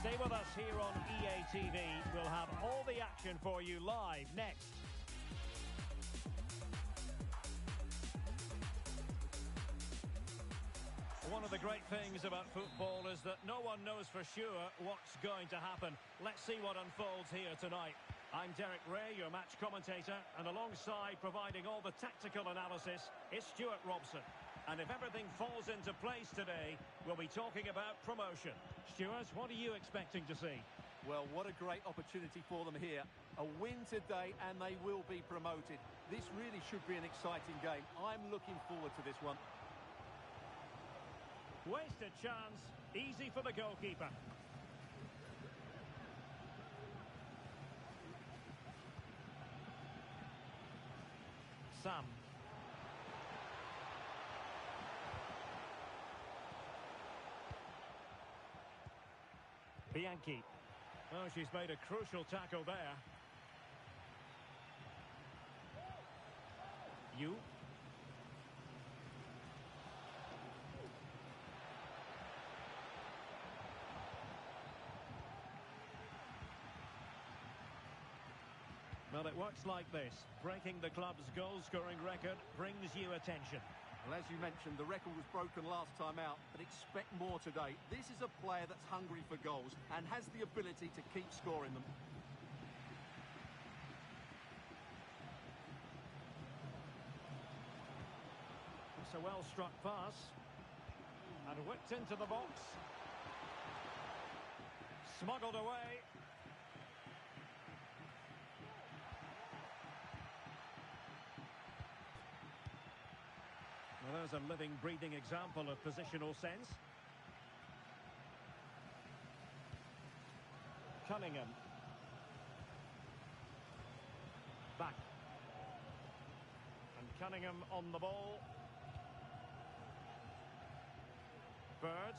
Stay with us here on EA TV. We'll have all the action for you live next. One of the great things about football is that no one knows for sure what's going to happen. Let's see what unfolds here tonight. I'm Derek Ray, your match commentator, and alongside providing all the tactical analysis is Stuart Robson. And if everything falls into place today, we'll be talking about promotion. Stuart, what are you expecting to see? Well, what a great opportunity for them here. A win today and they will be promoted. This really should be an exciting game. I'm looking forward to this one. Wasted chance, easy for the goalkeeper. Sam. Bianchi. Oh, she's made a crucial tackle there. You. Well, it works like this. Breaking the club's goal-scoring record brings you attention. Well, as you mentioned, the record was broken last time out, but expect more today. This is a player that's hungry for goals and has the ability to keep scoring them. It's a well-struck pass. And whipped into the box. Smuggled away. Well, there's a living, breathing example of positional sense. Cunningham. Back. And Cunningham on the ball. Bird.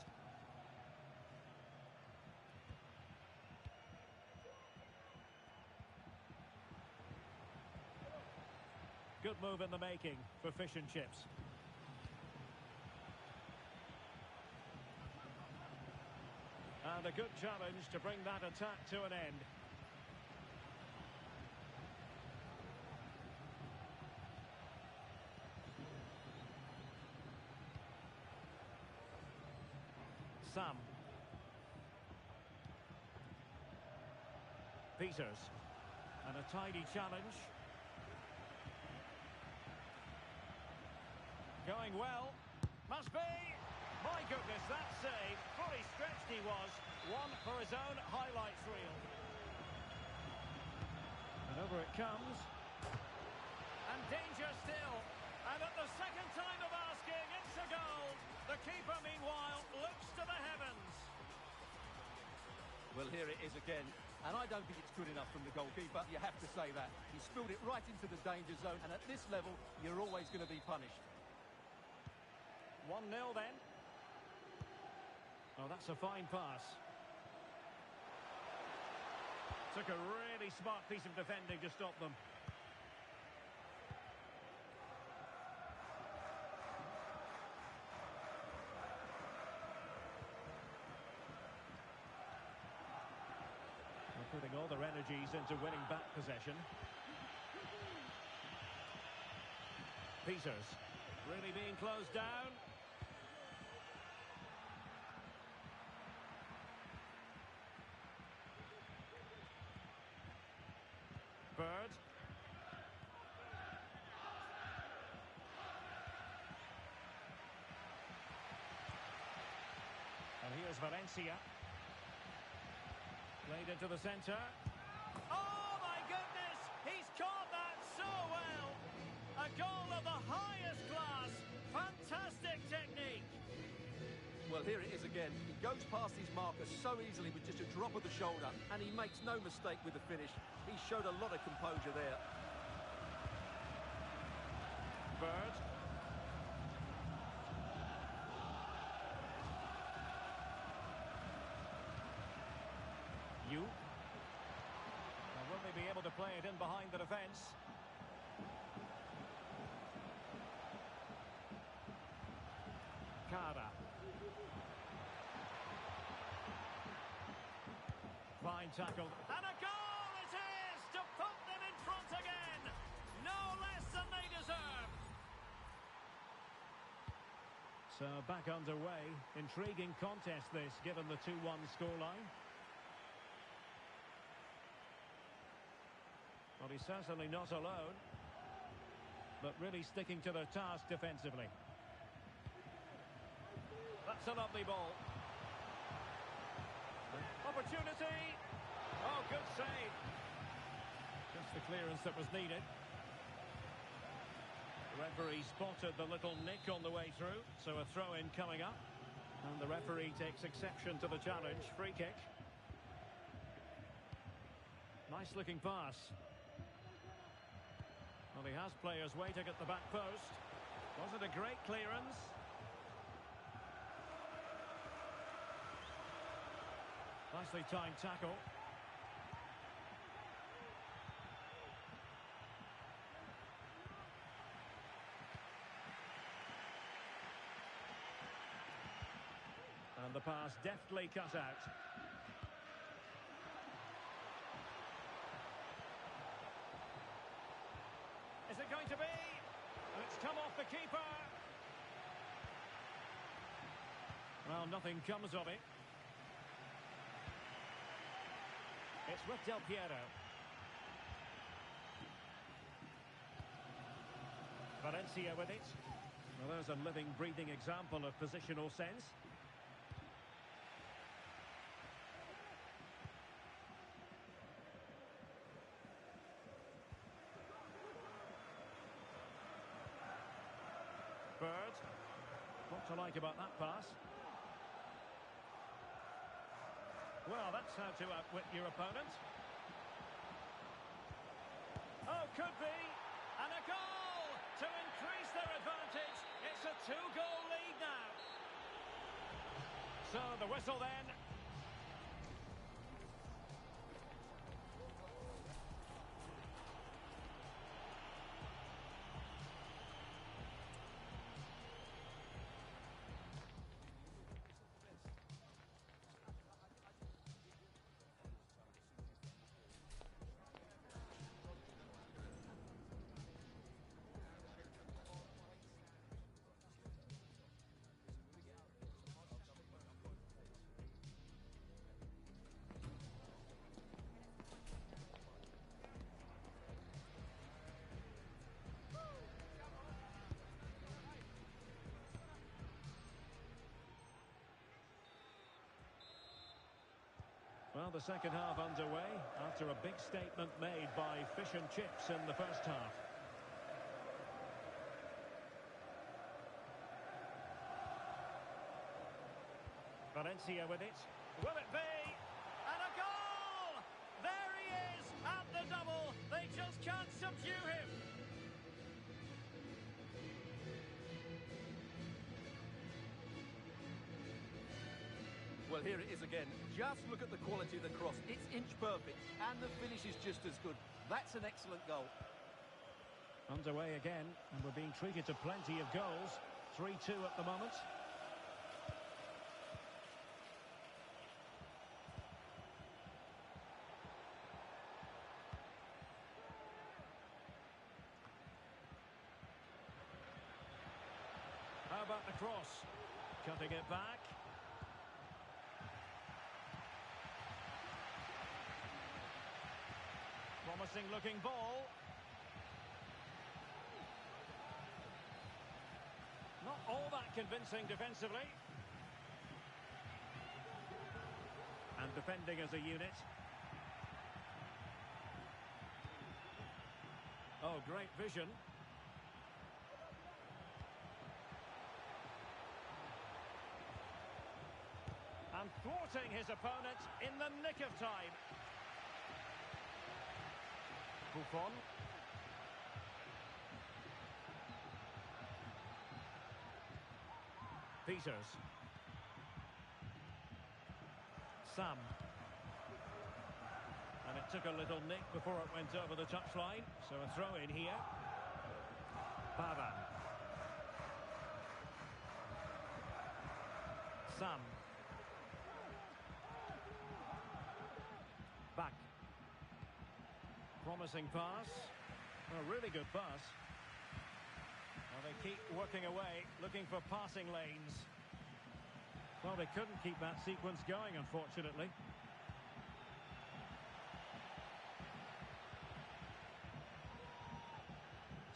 Good move in the making for fish and chips. And a good challenge to bring that attack to an end. Sam. Peters. And a tidy challenge. Going well. Must be. My goodness, that save. Fully stretched he was. One for his own highlights reel. And over it comes. And danger still. And at the second time of asking, it's a goal. The keeper, meanwhile, looks to the heavens. Well, here it is again. And I don't think it's good enough from the goalkeeper. You have to say that. He spilled it right into the danger zone. And at this level, you're always going to be punished. 1-0 then. Oh, that's a fine pass. Took a really smart piece of defending to stop them. They're putting all their energies into winning back possession. Peters really being closed down. Bird. And here's Valencia. Played into the centre. Oh, my goodness! He's caught that so well! A goal of the highest class. Fantastic technique. Well, here it is again. He goes past his marker so easily with just a drop of the shoulder, and he makes no mistake with the finish. He showed a lot of composure there. Bird. play it in behind the defence. Cara. Fine tackle. And a goal it is to put them in front again. No less than they deserve. So back underway. Intriguing contest this, given the 2-1 scoreline. Well, he's certainly not alone, but really sticking to their task defensively. That's a lovely ball. Opportunity. Oh, good save. Just the clearance that was needed. The referee spotted the little nick on the way through, so a throw-in coming up. And the referee takes exception to the challenge. Free kick. Nice-looking pass. Well, he has players waiting at the back post. Was it a great clearance? Nicely timed tackle. And the pass deftly cut out. Is it going to be? It's come off the keeper. Well, nothing comes of it. It's with Del Piero. Valencia with it. Well, there's a living, breathing example of positional sense. Bird. What to like about that pass? Well, that's how to outwit your opponent. Oh, could be. And a goal to increase their advantage. It's a 2-goal lead now. So the whistle then. Well, the second half underway after a big statement made by Fish and Chips in the first half. Valencia with it. Will it be? And a goal! There he is at the double. They just can't subdue him. Well, here it is again. Just look at the quality of the cross. It's inch perfect, and the finish is just as good. That's an excellent goal. Underway again, and we're being treated to plenty of goals. 3-2 at the moment. How about the cross? Cutting it back. Promising looking ball. Not all that convincing defensively. And defending as a unit. Oh, great vision. And thwarting his opponent in the nick of time. Buffon. Peters. Sam. And it took a little nick before it went over the touchline. So a throw in here. Pavan. Sam. Back. Promising pass. A really good pass. Well, they keep working away, looking for passing lanes. Well, they couldn't keep that sequence going, unfortunately.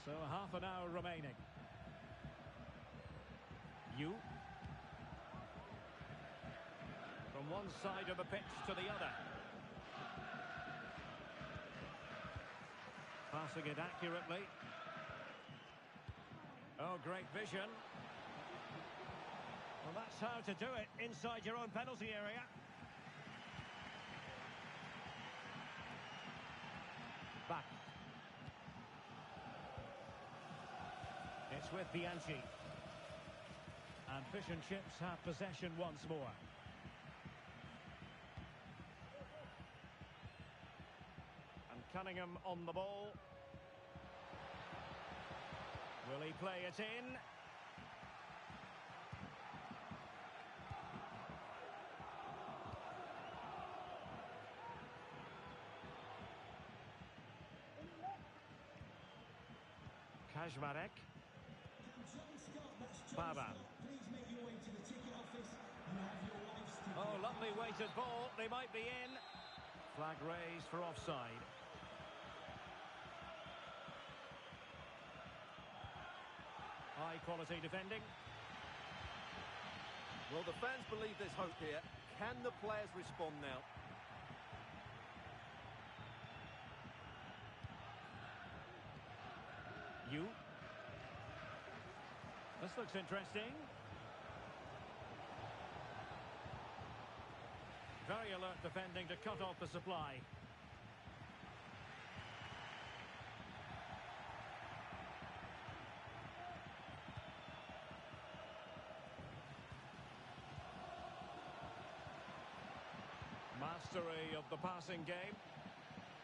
So half an hour remaining. From one side of the pitch to the other. Passing it accurately. Oh, great vision. Well, that's how to do it inside your own penalty area. Back. It's with Bianchi. And Fish and Chips have possession once more. And Cunningham on the ball. Will he play it in? Kajmarek. Pavan. Oh, lovely weighted ball. They might be in. Flag raised for offside. High quality defending. Well, the fans believe there's hope here. Can the players respond now? This looks interesting. Very alert defending to cut off the supply. Mastery of the passing game,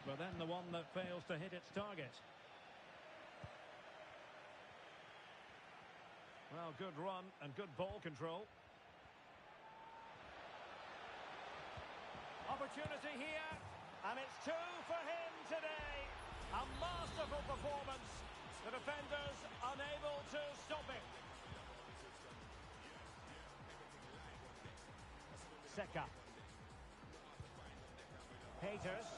but then the one that fails to hit its target. Well, good run and good ball control. Opportunity here, and it's two for him today. A masterful performance. The defenders unable to stop it. Seka. Haters.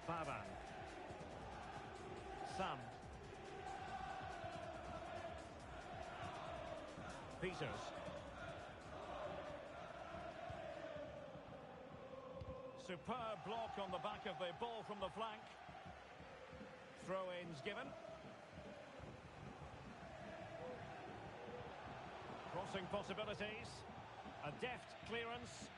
Pavan. Sam. Peters. Superb block on the back of the ball from the flank. Throw-ins given. Crossing possibilities. A deft clearance.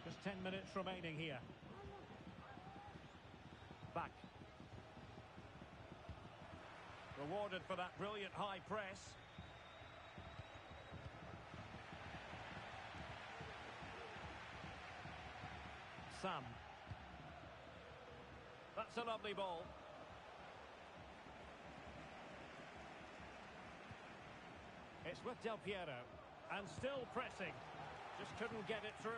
Just 10 minutes remaining here. Back. Rewarded for that brilliant high press. Sam. That's a lovely ball. It's with Del Piero. And still pressing. Just couldn't get it through.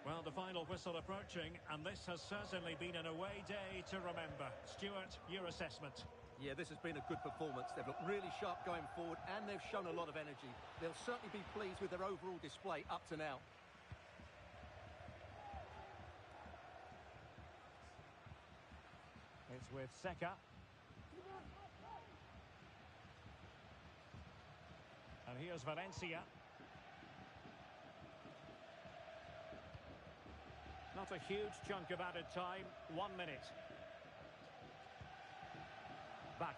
Well, the final whistle approaching, and this has certainly been an away day to remember. Stuart, your assessment? Yeah, this has been a good performance. They've looked really sharp going forward, and they've shown a lot of energy. They'll certainly be pleased with their overall display up to now. It's with Seka. And here's Valencia. Not a huge chunk of added time. 1 minute. Back.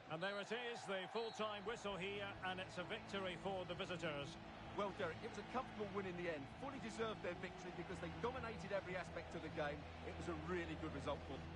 And there it is, the full-time whistle here, and it's a victory for the visitors. Well, Derek, it was a comfortable win in the end. Fully deserved their victory because they dominated every aspect of the game. It was a really good result for them.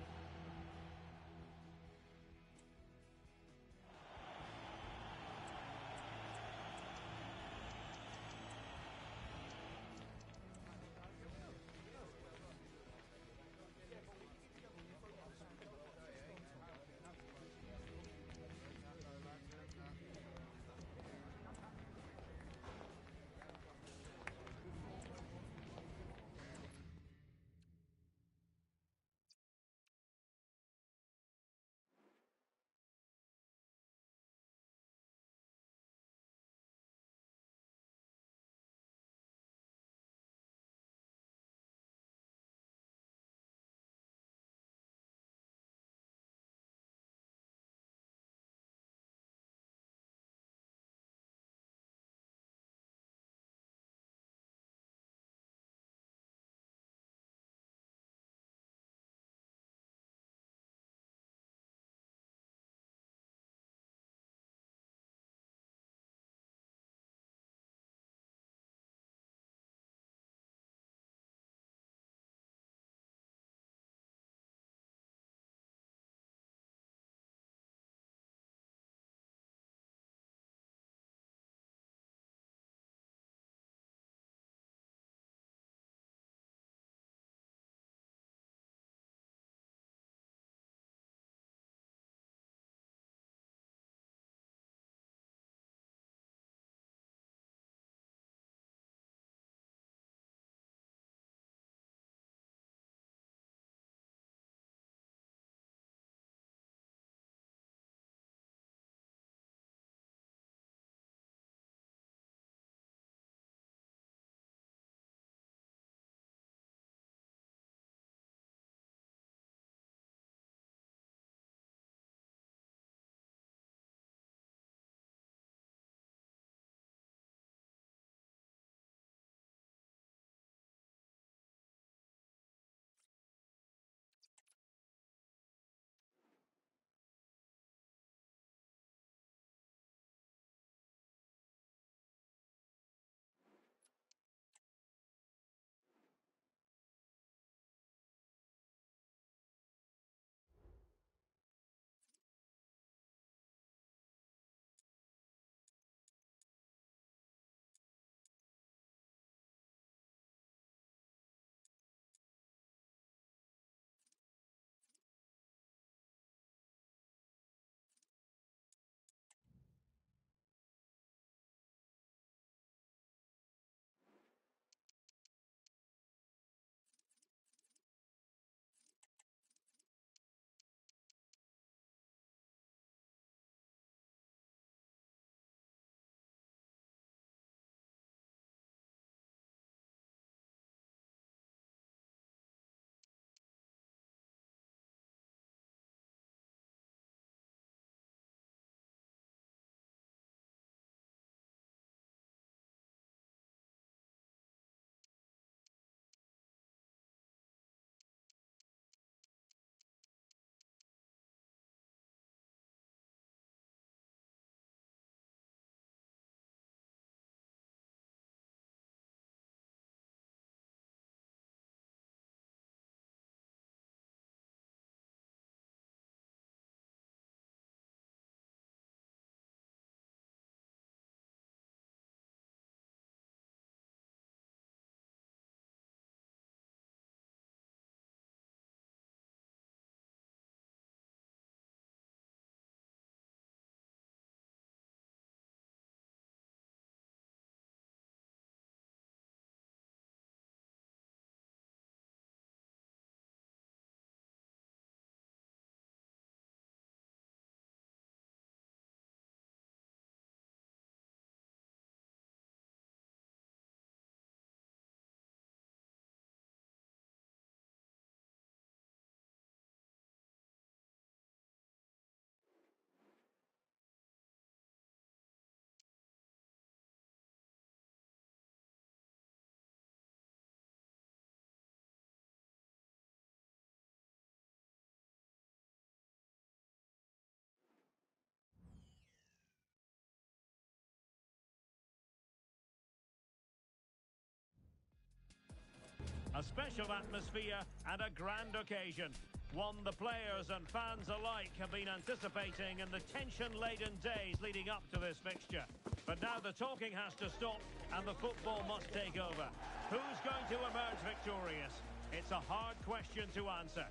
A special atmosphere and a grand occasion. One the players and fans alike have been anticipating in the tension-laden days leading up to this fixture. But now the talking has to stop and the football must take over. Who's going to emerge victorious? It's a hard question to answer.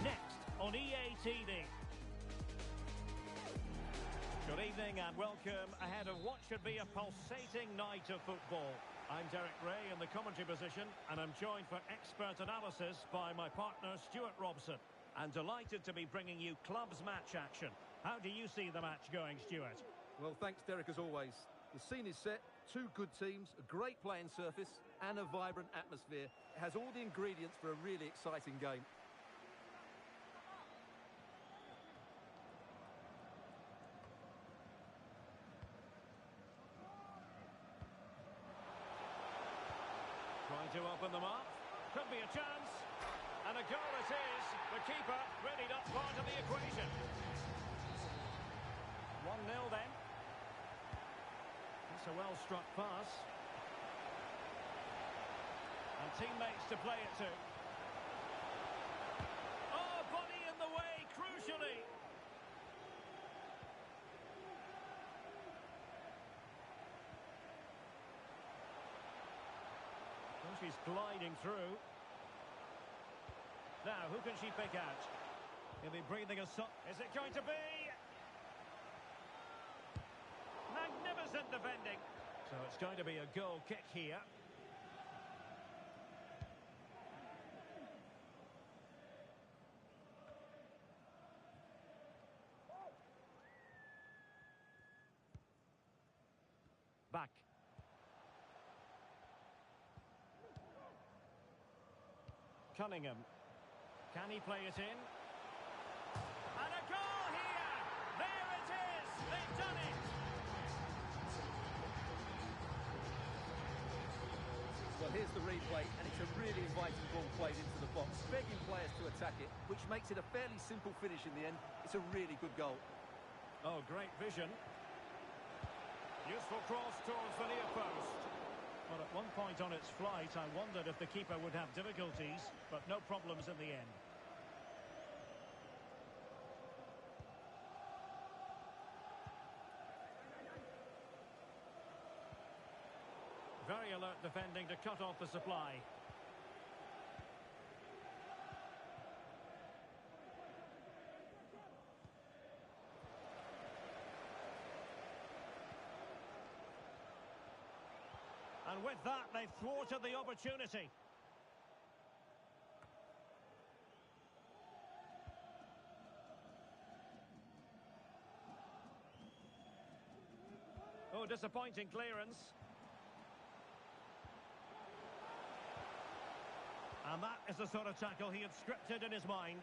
Next on EA TV. Good evening and welcome ahead of what should be a pulsating night of football. I'm Derek Ray in the commentary position and I'm joined for expert analysis by my partner Stuart Robson. And delighted to be bringing you clubs match action. How do you see the match going, Stuart? Well, thanks, Derek, as always. The scene is set, two good teams, a great playing surface and a vibrant atmosphere. It has all the ingredients for a really exciting game. Trying to open them up. Could be a chance. And a goal it is. The keeper really not part of the equation. 1-0 then. It's a well-struck pass. And teammates to play it to. Oh, body in the way, crucially. She's gliding through. Now, who can she pick out? He'll be breathing a sigh. Is it going to be? Magnificent defending. So it's going to be a goal kick here. Back. Cunningham. Can he play it in? And a goal here! There it is! They've done it! Well, here's the replay, and it's a really inviting ball played into the box, begging players to attack it, which makes it a fairly simple finish in the end. It's a really good goal. Oh, great vision. Useful cross towards the near post. Well, at one point on its flight, I wondered if the keeper would have difficulties, but no problems in the end. Very alert defending to cut off the supply. And with that, they've thwarted the opportunity. Oh, disappointing clearance. And that is the sort of tackle he had scripted in his mind.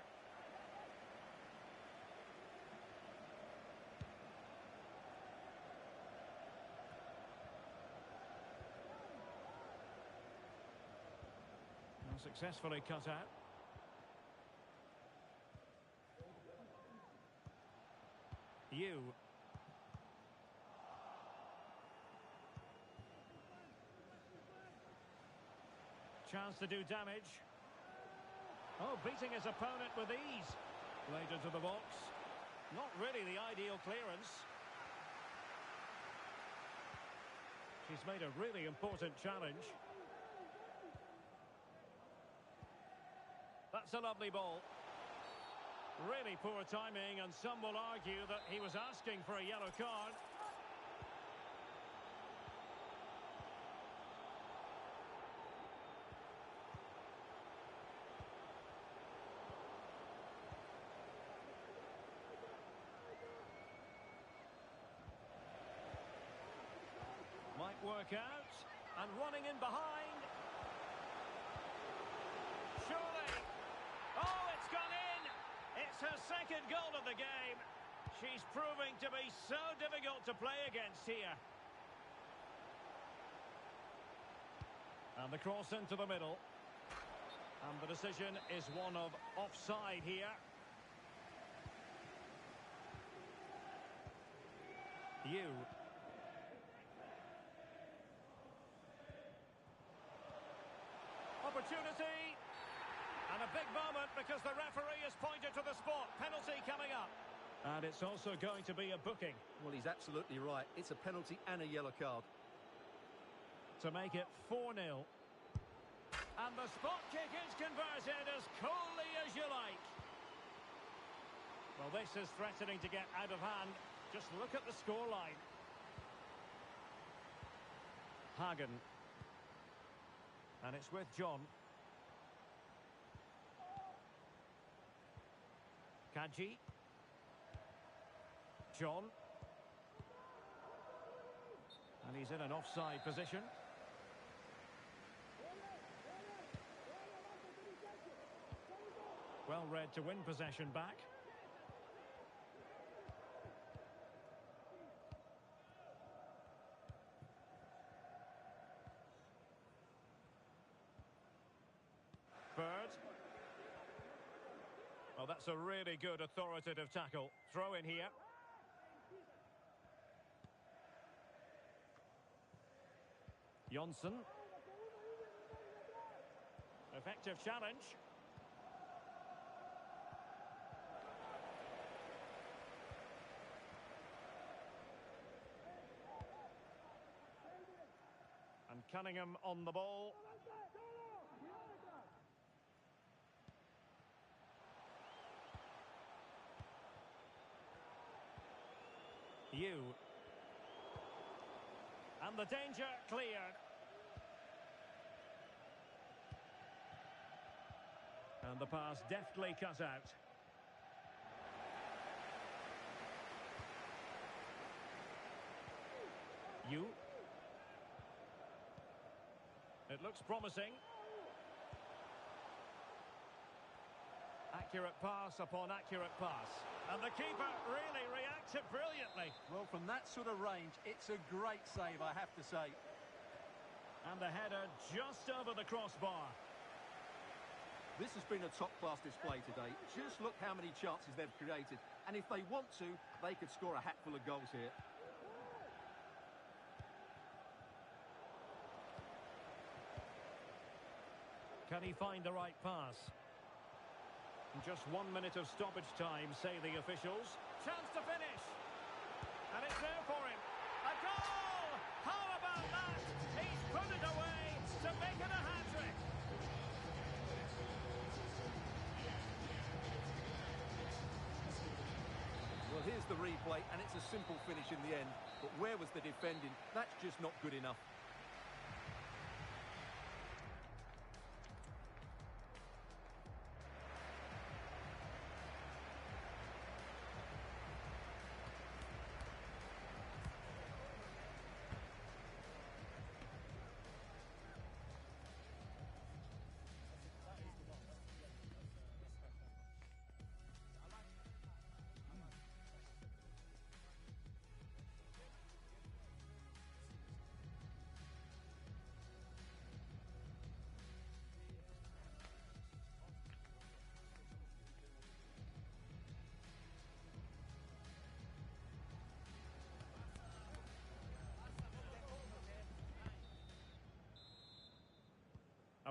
Successfully cut out. Chance to do damage. Oh, beating his opponent with ease. Played into the box. Not really the ideal clearance. She's made a really important challenge. That's a lovely ball. Really poor timing, and some will argue that he was asking for a yellow card. Might work out, and running in behind. Surely. Oh, it's gone in! It's her second goal of the game. She's proving to be so difficult to play against here. And the cross into the middle. And the decision is one of offside here. opportunity. And a big moment because the referee has pointed to the spot. Penalty coming up. And it's also going to be a booking. Well, he's absolutely right. It's a penalty and a yellow card. To make it 4-0. And the spot kick is converted as coolly as you like. Well, this is threatening to get out of hand. Just look at the scoreline. Hagen. And it's with John. Kaji. John. And he's in an offside position. Well read to win possession back. Bird. Well, that's a really good authoritative tackle. Throw in here. Johnson. Effective challenge. And Cunningham on the ball. And the danger cleared. And the pass deftly cut out. It looks promising. Accurate pass upon accurate pass. And the keeper really reacted brilliantly. Well, from that sort of range, it's a great save, I have to say. And the header just over the crossbar. This has been a top-class display today. Just look how many chances they've created. And if they want to, they could score a hatful of goals here. Can he find the right pass? Just 1 minute of stoppage time, say the officials. Chance to finish. And it's there for him. A goal! How about that? He's put it away to make it a hat-trick. Well, here's the replay, and it's a simple finish in the end. But where was the defending? That's just not good enough.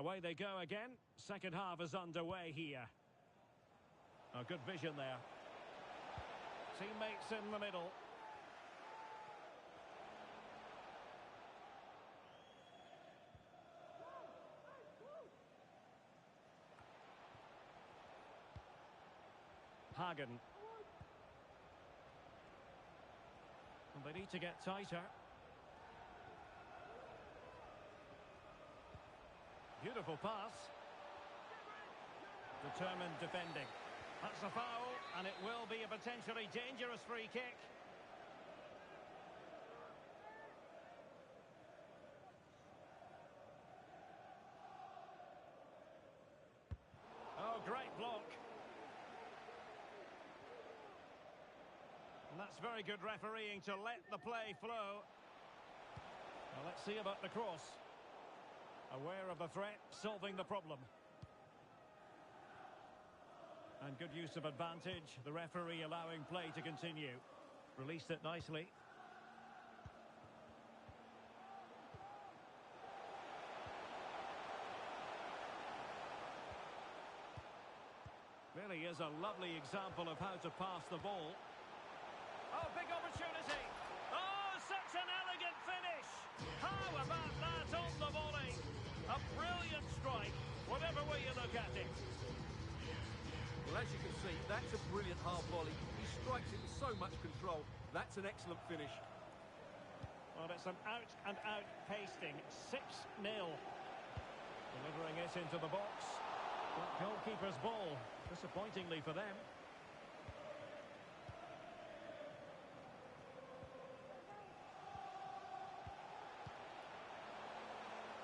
Away they go again. Second half is underway here. Oh, good vision there. Teammates in the middle. Hagen. And they need to get tighter. Beautiful pass. Determined defending. That's a foul, and it will be a potentially dangerous free kick. Oh, great block. And that's very good refereeing to let the play flow. Now let's see about the cross. Aware of the threat, solving the problem. And good use of advantage. The referee allowing play to continue. Released it nicely. Really is a lovely example of how to pass the ball. Oh, big opportunity. Oh, such an elegant finish. How about that on the volley? A brilliant strike, whatever way you look at it. Well, as you can see, that's a brilliant half volley. He strikes it with so much control. That's an excellent finish. Well, it's an out-and-out pasting. 6-0. Delivering it into the box. But goalkeeper's ball, disappointingly for them.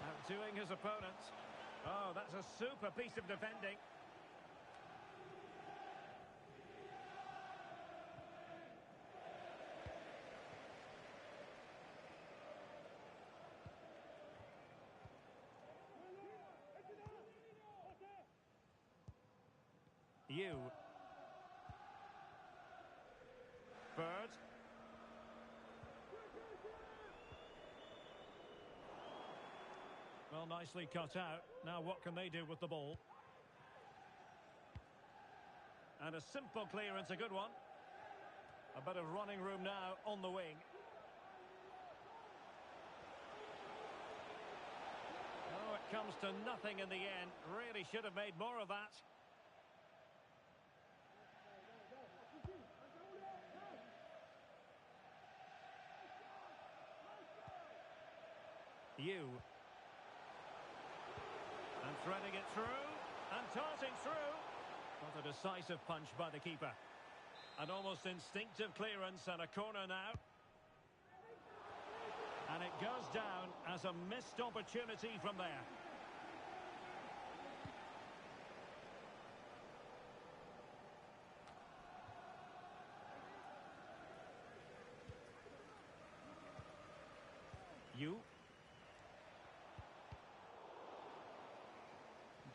Outdoing his opponent. Oh, that's a super piece of defending. Bird. Well, nicely cut out. Now what can they do with the ball? And a simple clearance, a good one. A bit of running room now on the wing. Oh, it comes to nothing in the end. Really should have made more of that. And threading it through, and darting through. Not a decisive punch by the keeper. An almost instinctive clearance and a corner now. And it goes down as a missed opportunity from there.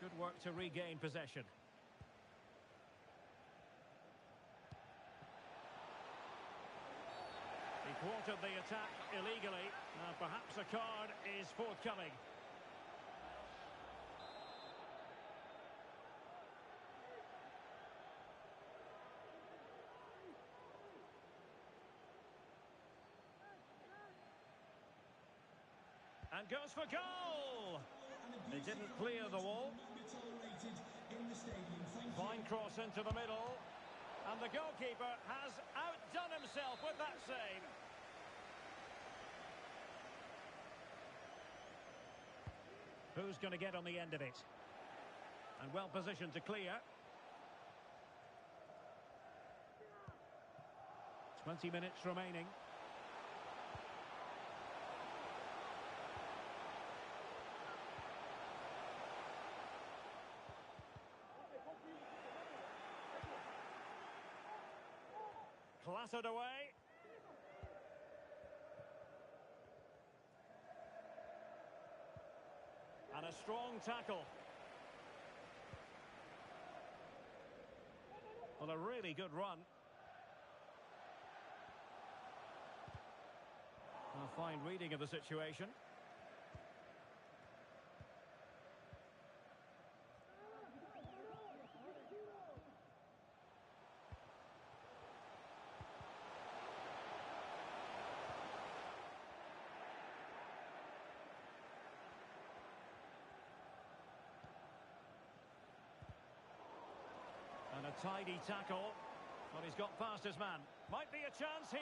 Good work to regain possession. He thwarted the attack illegally. Now perhaps a card is forthcoming. And goes for goal! It didn't clear the wall. Fine cross into the middle. And the goalkeeper has outdone himself with that save. Who's going to get on the end of it? And well positioned to clear. 20 minutes remaining. Clattered away. And a strong tackle. Well, a really good run. A fine reading of the situation. And a tidy tackle. Well, he's got past his man. Might be a chance here.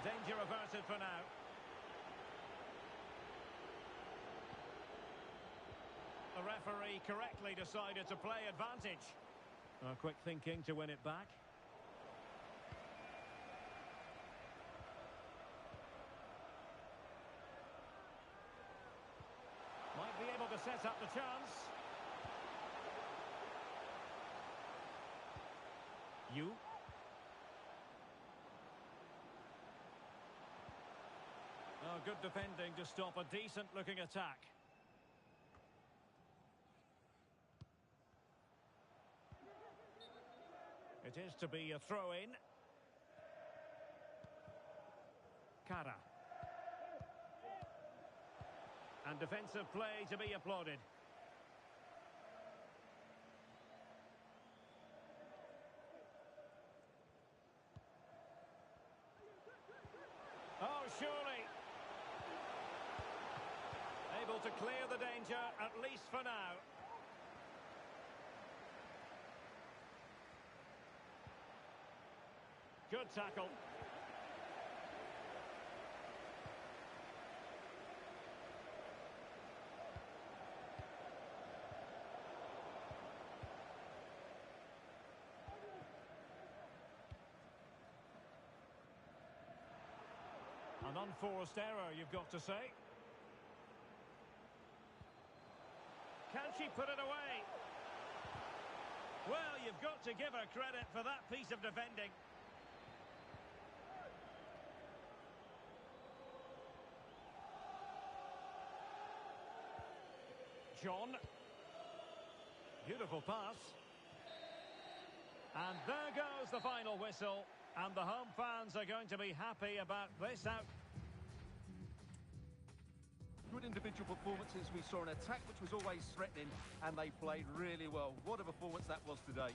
Danger averted for now. The referee correctly decided to play advantage. Quick thinking to win it back. Might be able to set up the chance. Oh, good defending to stop a decent-looking attack. It is to be a throw-in. Cara. And defensive play to be applauded. Oh, surely. Able to clear the danger, at least for now. Good tackle. An unforced error, you've got to say. Can she put it away? Well, you've got to give her credit for that piece of defending. John. Beautiful pass. And there goes the final whistle. And the home fans are going to be happy about this out. Good individual performances. We saw an attack which was always threatening, and they played really well. What a performance that was today.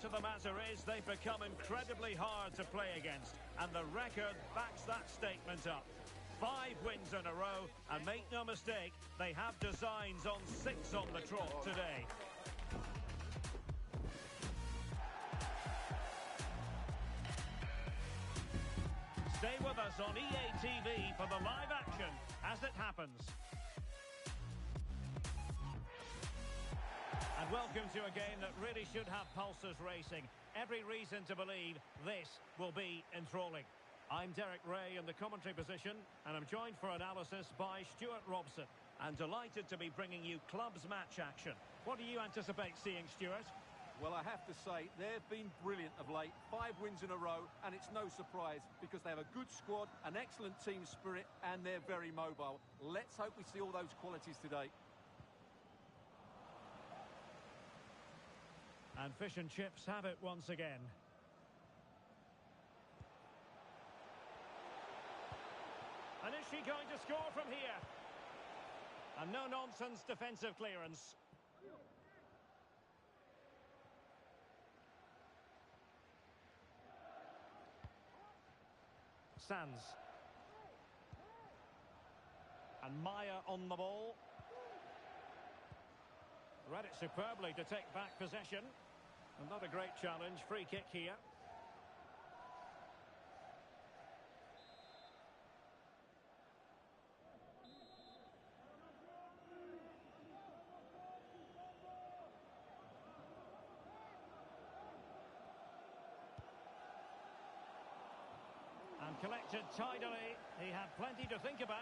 fact of the matter is they've become incredibly hard to play against, and the record backs that statement up. 5 wins in a row, and make no mistake, they have designs on 6 on the trot today. Stay with us on EA TV for the live action as it happens. And welcome to a game that really should have pulses racing. Every reason to believe this will be enthralling. I'm Derek Ray in the commentary position, and I'm joined for analysis by Stuart Robson. And delighted to be bringing you clubs match action. What do you anticipate seeing, Stuart? Well, I have to say, they've been brilliant of late. 5 wins in a row, and it's no surprise because they have a good squad, an excellent team spirit, and they're very mobile. Let's hope we see all those qualities today. And fish and chips have it once again. And is she going to score from here? And no-nonsense defensive clearance. Sands. And Maya on the ball. Read it superbly to take back possession. And not a great challenge. Free kick here. And collected tidily. He had plenty to think about.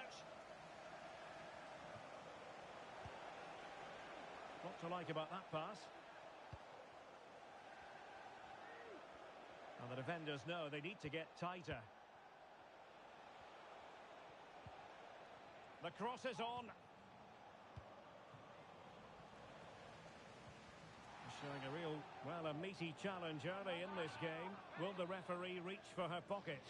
What to like about that pass? And the defenders know they need to get tighter. The cross is on. Showing a real, well, a meaty challenge early in this game. Will the referee reach for her pocket?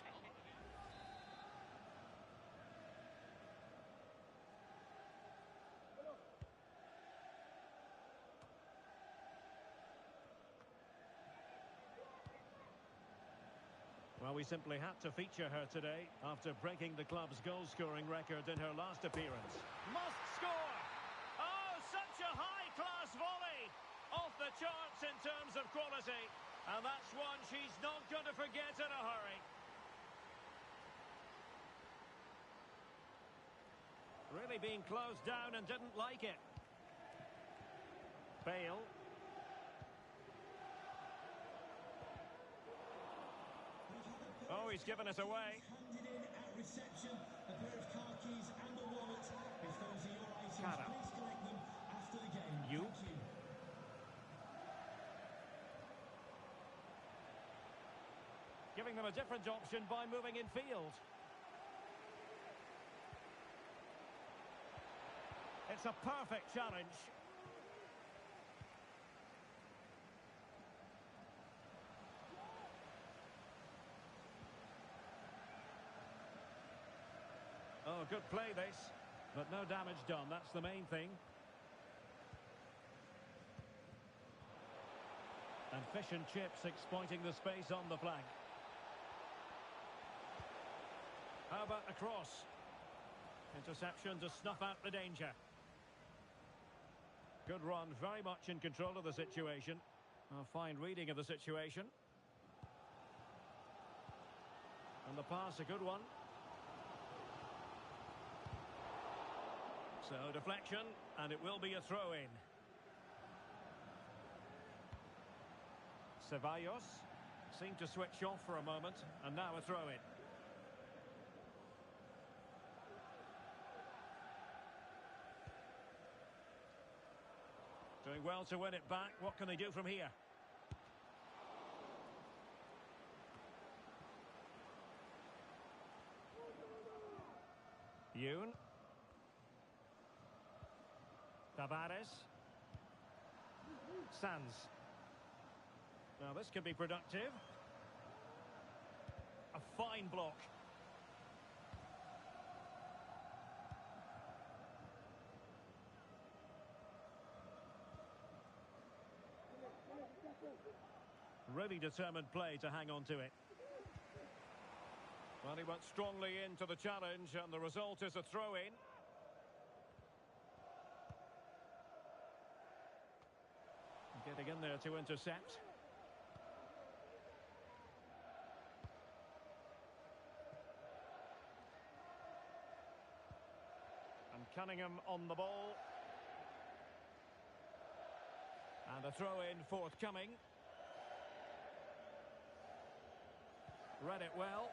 Well, we simply had to feature her today after breaking the club's goal-scoring record in her last appearance. Must score! Oh, such a high-class volley! Off the charts in terms of quality. And that's one she's not going to forget in a hurry. Really being closed down and didn't like it. Bale. Oh, he's given us away. Handed in at reception, a pair of car keys and a wallet. If those are your items, Cara. please collect them after the game. You. Thank you. Giving them a different option by moving in field. It's a perfect challenge. Oh, good play this, but no damage done. That's the main thing. And fish and chips exploiting the space on the flank. How about a cross? Interception to snuff out the danger. Good run, very much in control of the situation. A fine reading of the situation. And the pass, a good one. So deflection, and it will be a throw-in. Ceballos seemed to switch off for a moment, and now a throw-in. Doing well to win it back. What can they do from here? Yoon. Tavares. Sands. Now this could be productive. A fine block. Really determined play to hang on to it. Well, he went strongly into the challenge, and the result is a throw-in. Getting in there to intercept. And Cunningham on the ball. And a throw-in forthcoming. Read it well.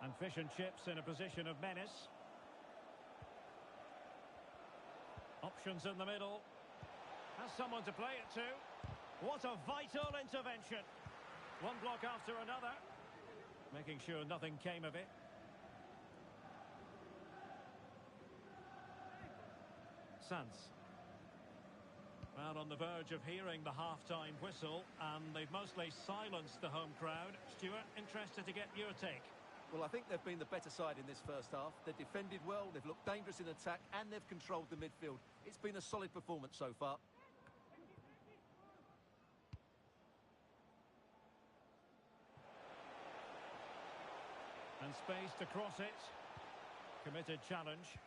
And fish and chips in a position of menace. Options in the middle. Has someone to play it to. What a vital intervention. One block after another. Making sure nothing came of it. Sanz. Well, on the verge of hearing the half-time whistle, and they've mostly silenced the home crowd. Stuart, interested to get your take. Well, I think they've been the better side in this first half. They've defended well, they've looked dangerous in attack, and they've controlled the midfield. It's been a solid performance so far. And space to cross it. Committed challenge.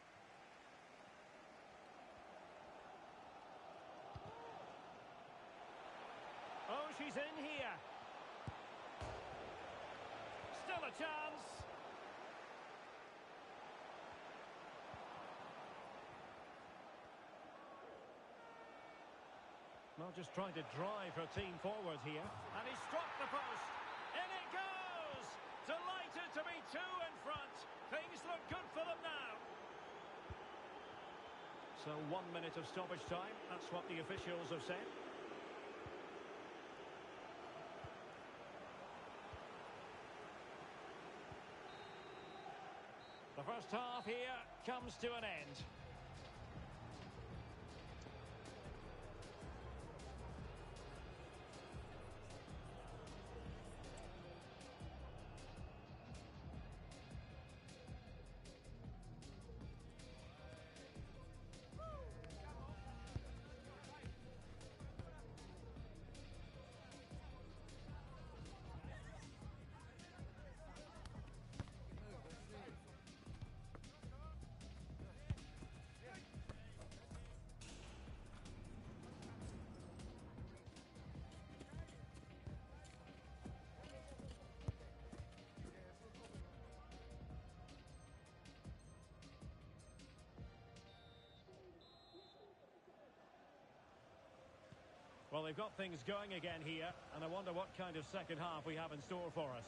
Oh, she's in here. Still a chance. Well, just trying to drive her team forward here. And he struck the post. In it goes. Delighted to be two in front. Things look good for them now. So 1 minute of stoppage time. That's what the officials have said. The first half here comes to an end. Well, they've got things going again here, and I wonder what kind of second half we have in store for us.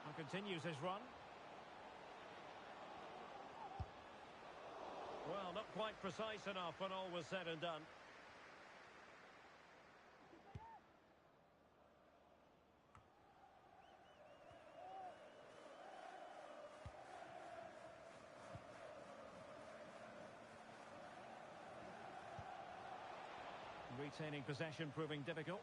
And continues his run. Well, not quite precise enough when all was said and done. Retaining possession proving difficult.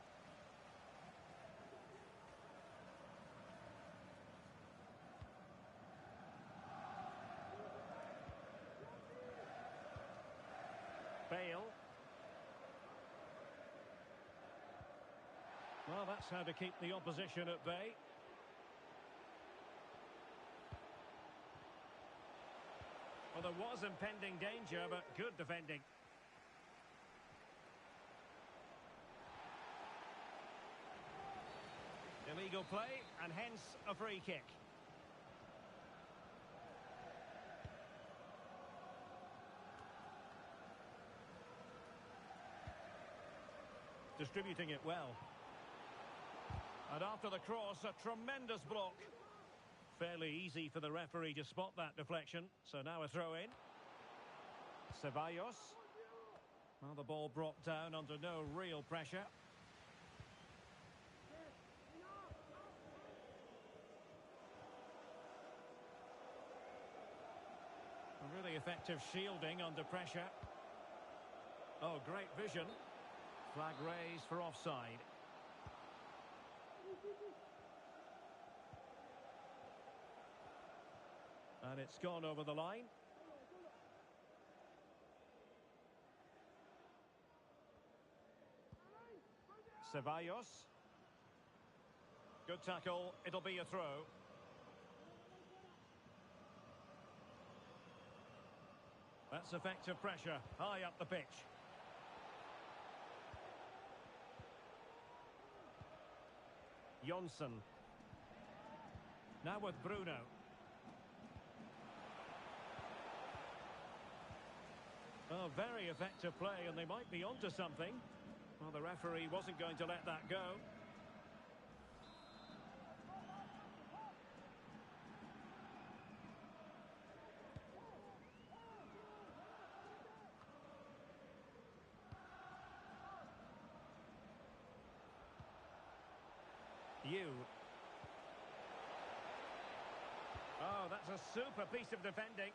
Bale. Well, that's how to keep the opposition at bay. Well, there was impending danger, but good defending. Illegal play, and hence a free kick. Distributing it well. And after the cross, a tremendous block. Fairly easy for the referee to spot that deflection. So now a throw in. Ceballos. Well, the ball brought down under no real pressure. A really effective shielding under pressure. Oh, great vision. Flag raised for offside. And it's gone over the line. Ceballos. Good tackle. It'll be a throw. That's effective pressure. High up the pitch. Jonsson. Now with Bruno. Oh, very effective play, and they might be onto something. Well, the referee wasn't going to let that go. Oh, that's a super piece of defending.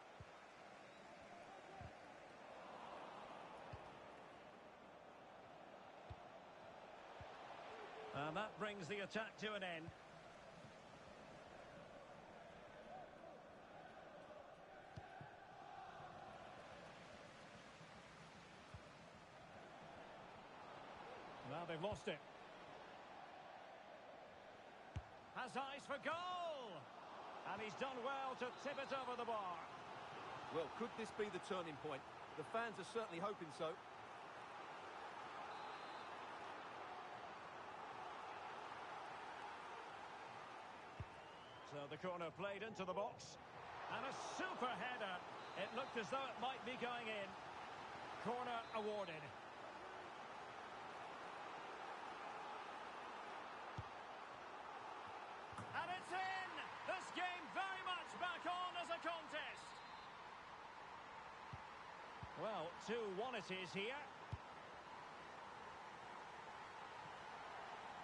And that brings the attack to an end. Well, they've lost it. Has eyes for goal! And he's done well to tip it over the bar. Well, could this be the turning point? The fans are certainly hoping so. So the corner played into the box. And a super header. It looked as though it might be going in. Corner awarded. And it's in! This game very much back on as a contest. Well, 2-1 it is here.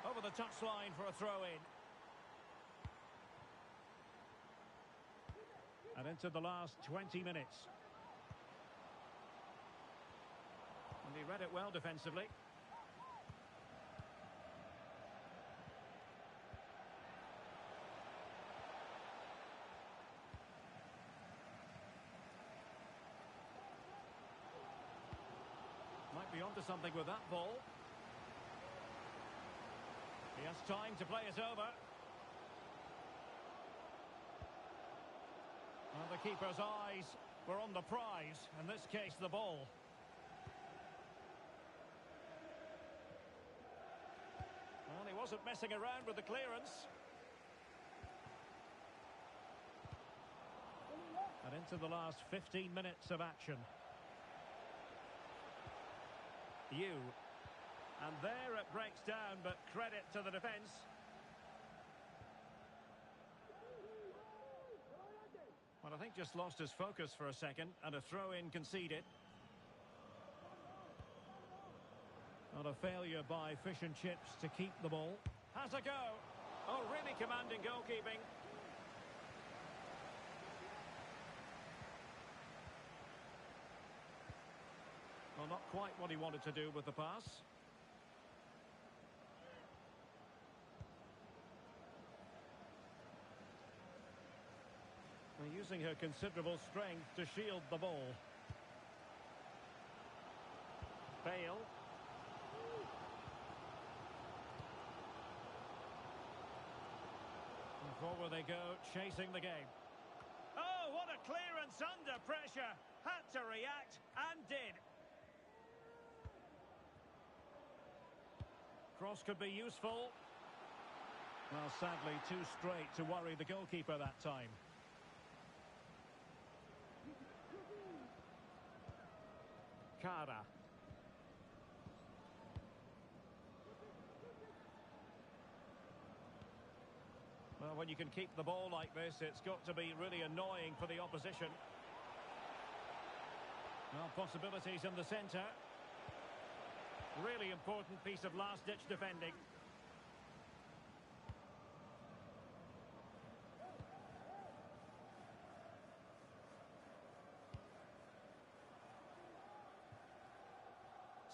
Over the touchline for a throw-in. And into the last 20 minutes. And he read it well defensively. Might be onto something with that ball. He has time to play it over. Well, the keeper's eyes were on the prize, in this case the ball. Well, he wasn't messing around with the clearance. And into the last 15 minutes of action. And there it breaks down, but credit to the defence. Well, I think just lost his focus for a second, and a throw-in conceded. Not a failure by Fish and Chips to keep the ball. Has a go. Oh, really commanding goalkeeping. Well, not quite what he wanted to do with the pass. They're using her considerable strength to shield the ball. Bale. And forward they go, chasing the game. Oh, what a clearance under pressure. Had to react, and did. Cross could be useful. Well, sadly, too straight to worry the goalkeeper that time. Cara. Well, when you can keep the ball like this, it's got to be really annoying for the opposition. Well, possibilities in the centre. Really important piece of last-ditch defending.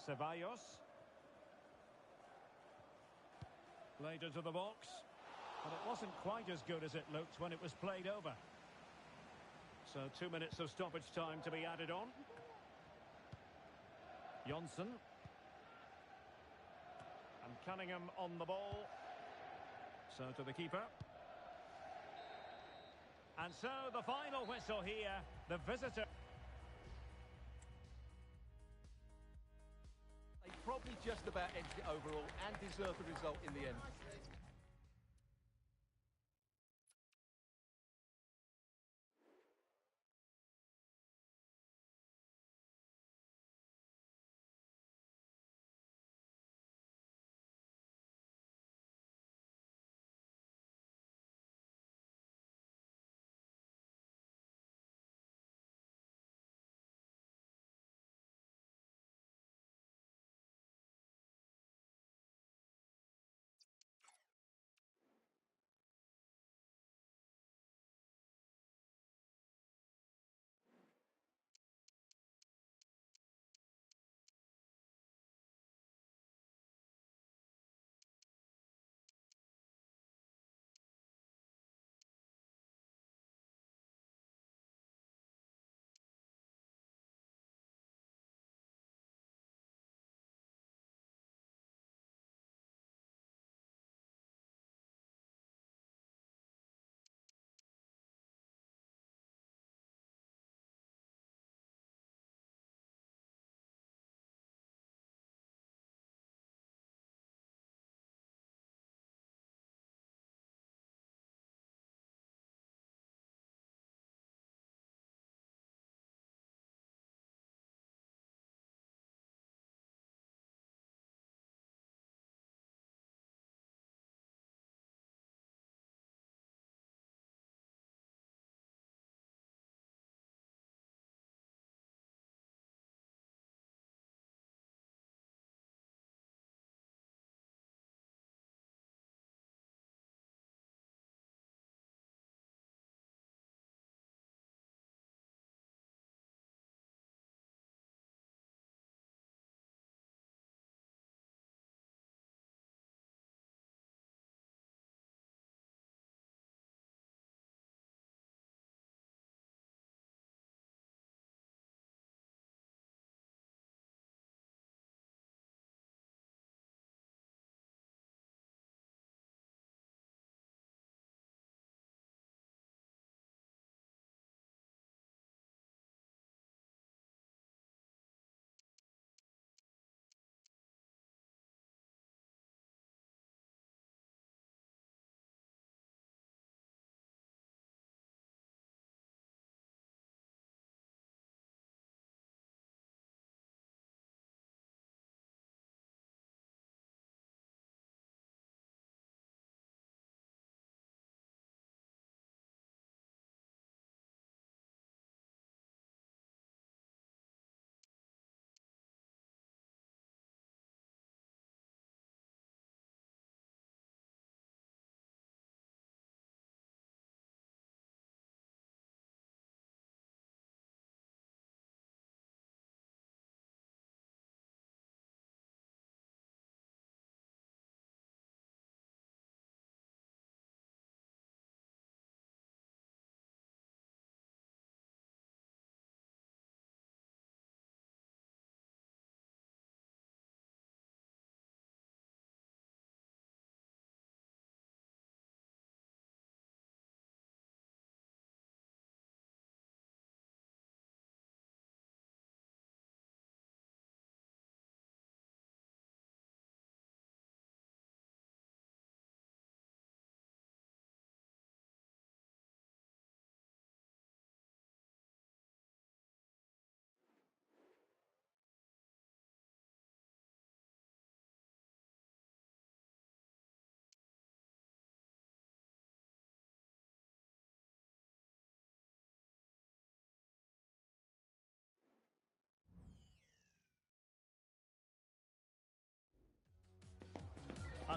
Ceballos. Played into the box. But it wasn't quite as good as it looked when it was played over. So 2 minutes of stoppage time to be added on. Johnson. And Cunningham on the ball. So to the keeper. And so the final whistle here. The visitor. They probably just about edged it overall and deserved the result in the end.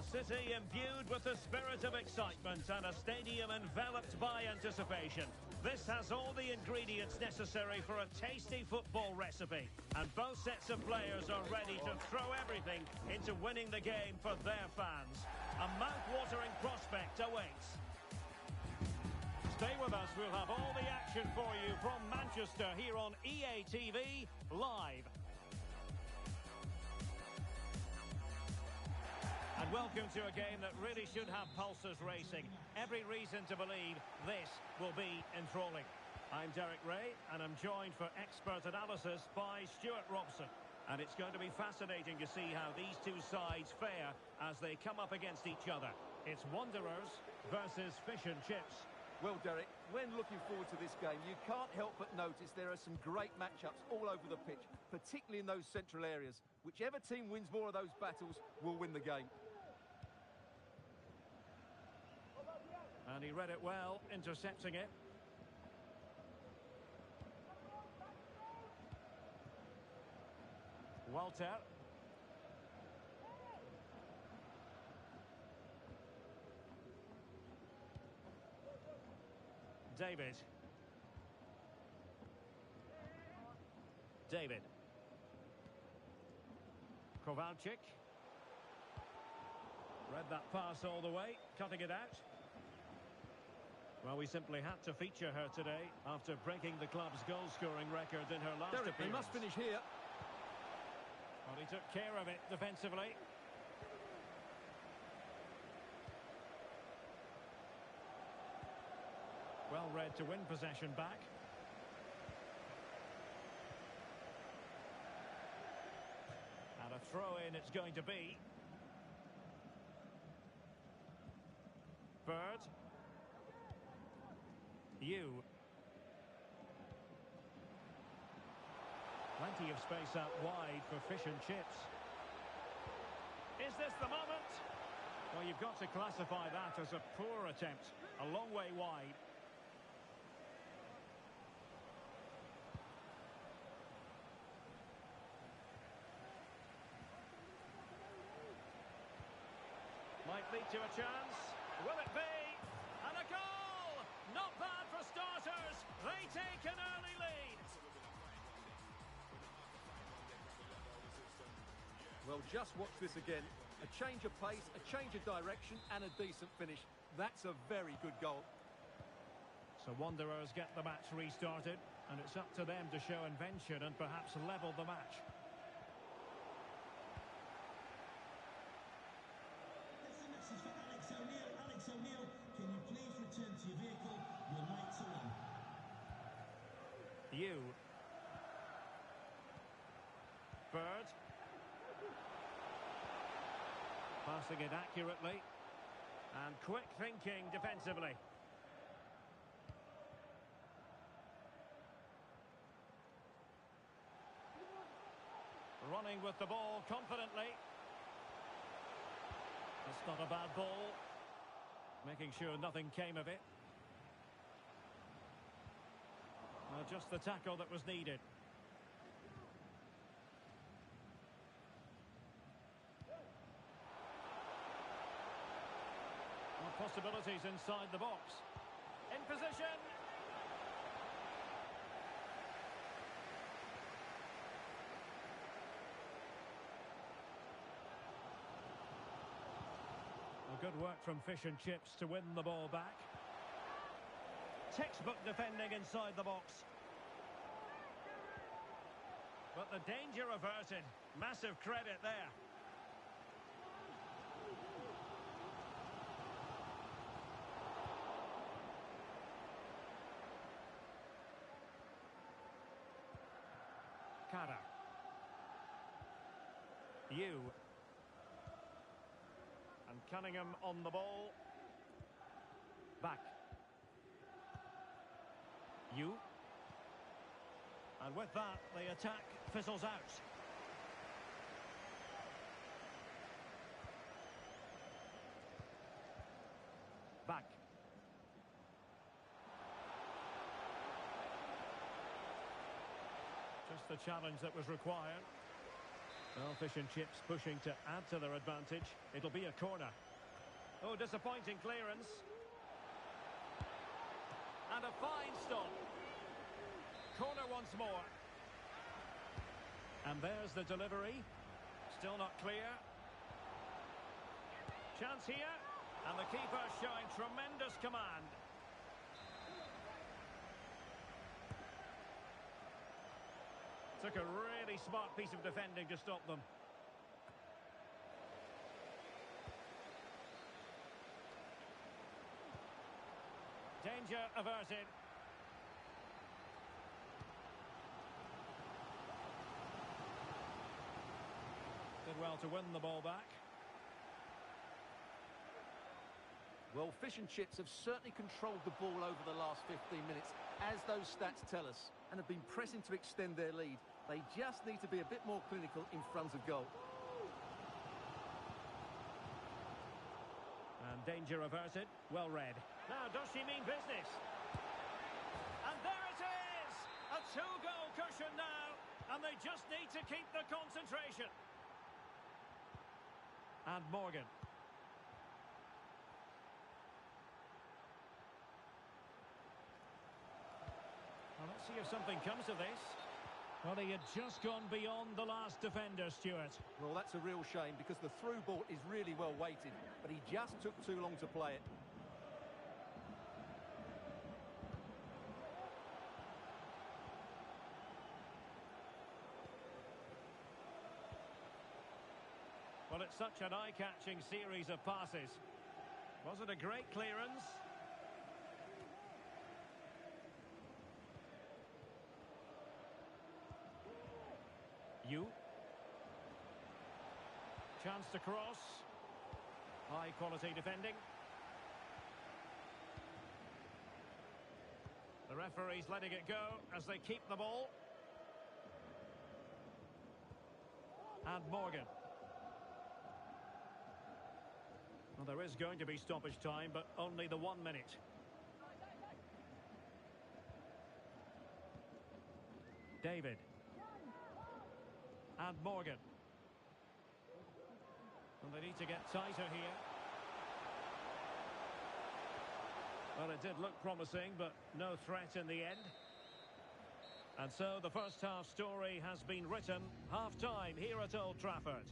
city imbued with the spirit of excitement and a stadium enveloped by anticipation. This has all the ingredients necessary for a tasty football recipe. And both sets of players are ready to throw everything into winning the game for their fans. A mouth-watering prospect awaits. Stay with us, we'll have all the action for you from Manchester here on EA TV Live. And welcome to a game that really should have pulses racing. Every reason to believe this will be enthralling. I'm Derek Ray, and I'm joined for expert analysis by Stuart Robson. And it's going to be fascinating to see how these two sides fare as they come up against each other. It's Wanderers versus Fish and Chips. Well, Derek, when looking forward to this game, you can't help but notice there are some great matchups all over the pitch, particularly in those central areas. Whichever team wins more of those battles will win the game. And he read it well, intercepting it. Walter. David. Kowalczyk. Read that pass all the way, cutting it out. Well, we simply had to feature her today after breaking the club's goal-scoring record in her last Derek, appearance. they must finish here. Well, he took care of it defensively. Well read to win possession back. And a throw-in it's going to be. Bird. Plenty of space out wide for Fish and Chips. Is this the moment? Well, you've got to classify that as a poor attempt. A long way wide. Might lead to a chance. Will it be? And a goal! Not bad for starters. They take an early lead. Well, just watch this again. A change of pace, a change of direction, and a decent finish. That's a very good goal. So Wanderers get the match restarted, and it's up to them to show invention and perhaps level the match. That's a message for Alex O'Neill. Alex O'Neill, can you please return to your vehicle? Your lights are on. Bird. Passing it accurately. And quick thinking defensively. Running with the ball confidently. That's not a bad ball. Making sure nothing came of it. Just the tackle that was needed. Possibilities inside the box. In position. Well, good work from Fish and Chips to win the ball back. Textbook defending inside the box. But the danger averted. Massive credit there. And Cunningham on the ball. Back. And with that, the attack fizzles out. Back. Just the challenge that was required. Well, fish and chips pushing to add to their advantage. It'll be a corner. Oh, disappointing clearance. And a fine stop. Corner once more. And there's the delivery. Still not clear. Chance here. And the keeper showing tremendous command. Took a really smart piece of defending to stop them. Danger averted. Did well to win the ball back. Well, Fish and Chips have certainly controlled the ball over the last 15 minutes, as those stats tell us, and have been pressing to extend their lead. They just need to be a bit more clinical in front of goal. And danger averted. Well read. Now, does she mean business? And there it is! A two-goal cushion now, and they just need to keep the concentration. And Morgan. Well, let's see if something comes of this. Well, he had just gone beyond the last defender, Stuart. Well, that's a real shame because the through ball is really well weighted, but he just took too long to play it. Well, it's such an eye-catching series of passes. Was it a great clearance? Chance to cross. High quality defending. The referee's letting it go as they keep the ball. And Morgan. Well, there is going to be stoppage time, but only the 1 minute. David. And Morgan. And they need to get tighter here. Well, it did look promising, but no threat in the end. And so the first half story has been written. Half-time here at Old Trafford.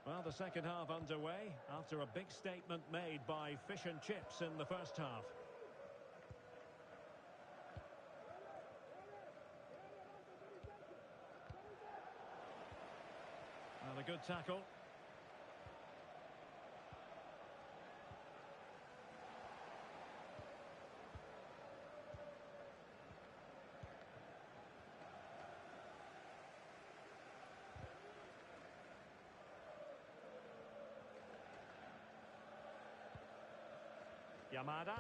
Well, the second half underway after a big statement made by Fish and Chips in the first half. Well, a good tackle. Yamada.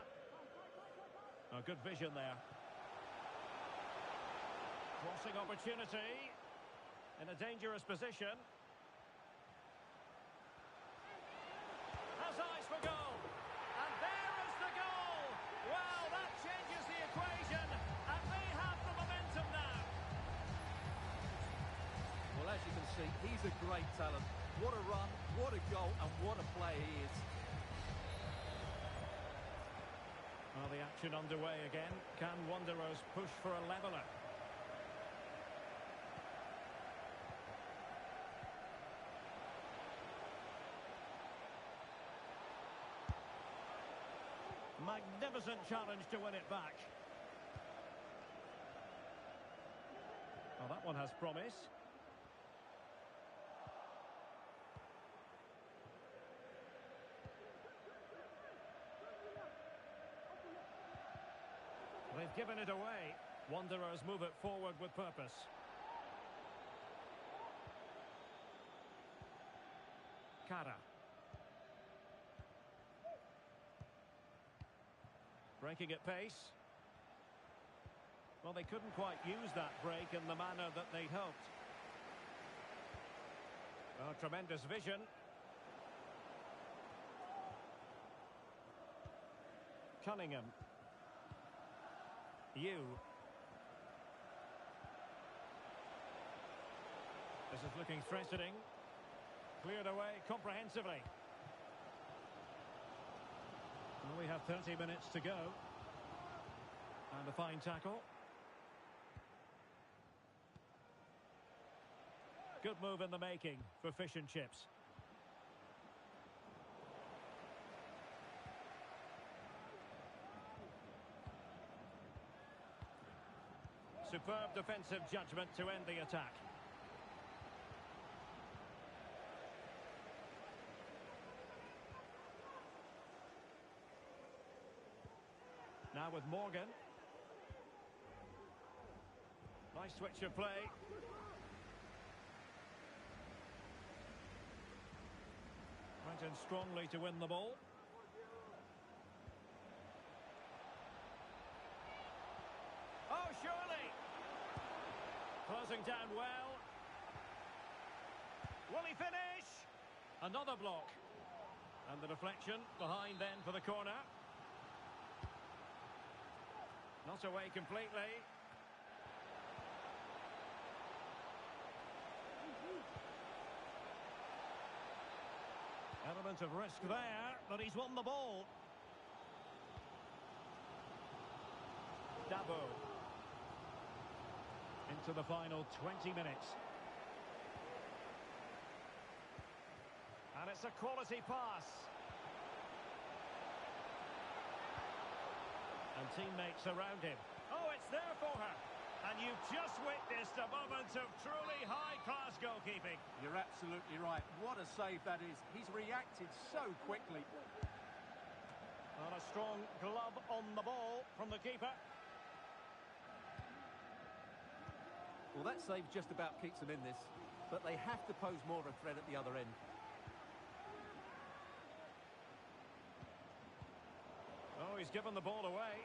Oh, good vision there. Crossing opportunity. In a dangerous position. Has eyes for goal. And there is the goal. Well, that changes the equation. And they have the momentum now. Well, as you can see, he's a great talent. What a run, what a goal, and what a play he is. Well, the action underway again. Can Wanderers push for a leveller? Magnificent challenge to win it back. Oh, that one has promise. They've given it away. Wanderers move it forward with purpose. Kara. Breaking at pace. Well, they couldn't quite use that break in the manner that they'd hoped. Oh, tremendous vision. Cunningham. This is looking threatening. Cleared away comprehensively. Well, we have 30 minutes to go. And a fine tackle. Good move in the making for fish and chips. Superb defensive judgment to end the attack. Now with Morgan. Nice switch of play. Went in strongly to win the ball. Oh, surely! Closing down well. Will he finish? Another block. And the deflection behind then for the corner. Not away completely. Element of risk there, but he's won the ball. Dabo. Into the final 20 minutes. And it's a quality pass. And teammates around him. Oh, it's there for her. And you've just witnessed a moment of truly high-class goalkeeping. You're absolutely right. What a save that is. He's reacted so quickly. And a strong glove on the ball from the keeper. Well, that save just about keeps them in this. But they have to pose more of a threat at the other end. Oh, he's given the ball away.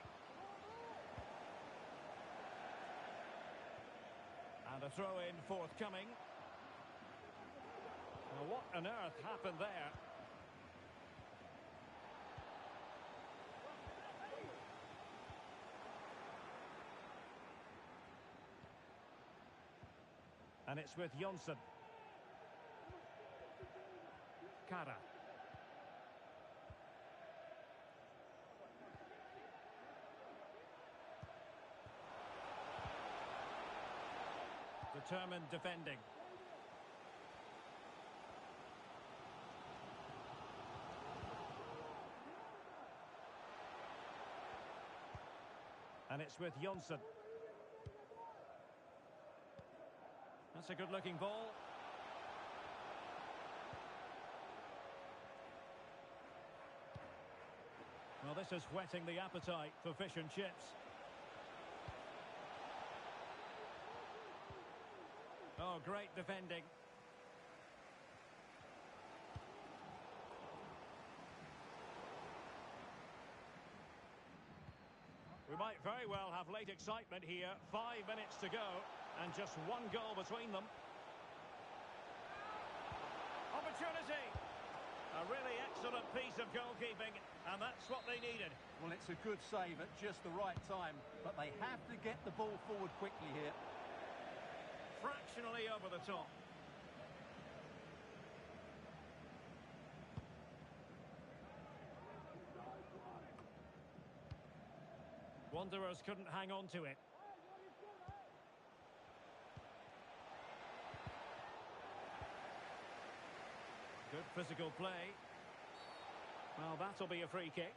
And a throw-in forthcoming. Well, what on earth happened there? And it's with Jonsson. Kara. Determined defending. And it's with Jonsson. That's a good-looking ball. Well, this is whetting the appetite for fish and chips. Oh, great defending. We might very well have late excitement here. 5 minutes to go and just one goal between them. Opportunity. A really excellent piece of goalkeeping, and that's what they needed. Well, it's a good save at just the right time, but they have to get the ball forward quickly here. Fractionally over the top. Wanderers couldn't hang on to it. Good physical play. Well, that'll be a free kick.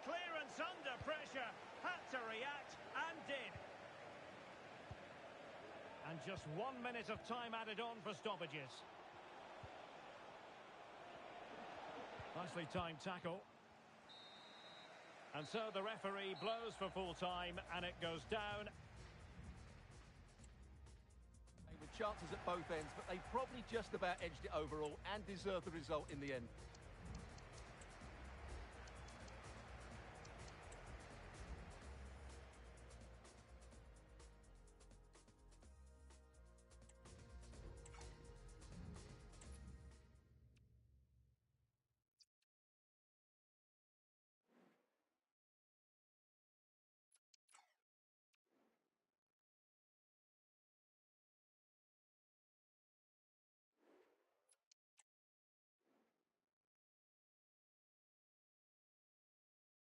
Clearance under pressure, had to react and And just 1 minute of time added on for stoppages. Nicely timed tackle. And so the referee blows for full time, and it goes down. With chances at both ends, but they probably just about edged it overall and deserved the result in the end.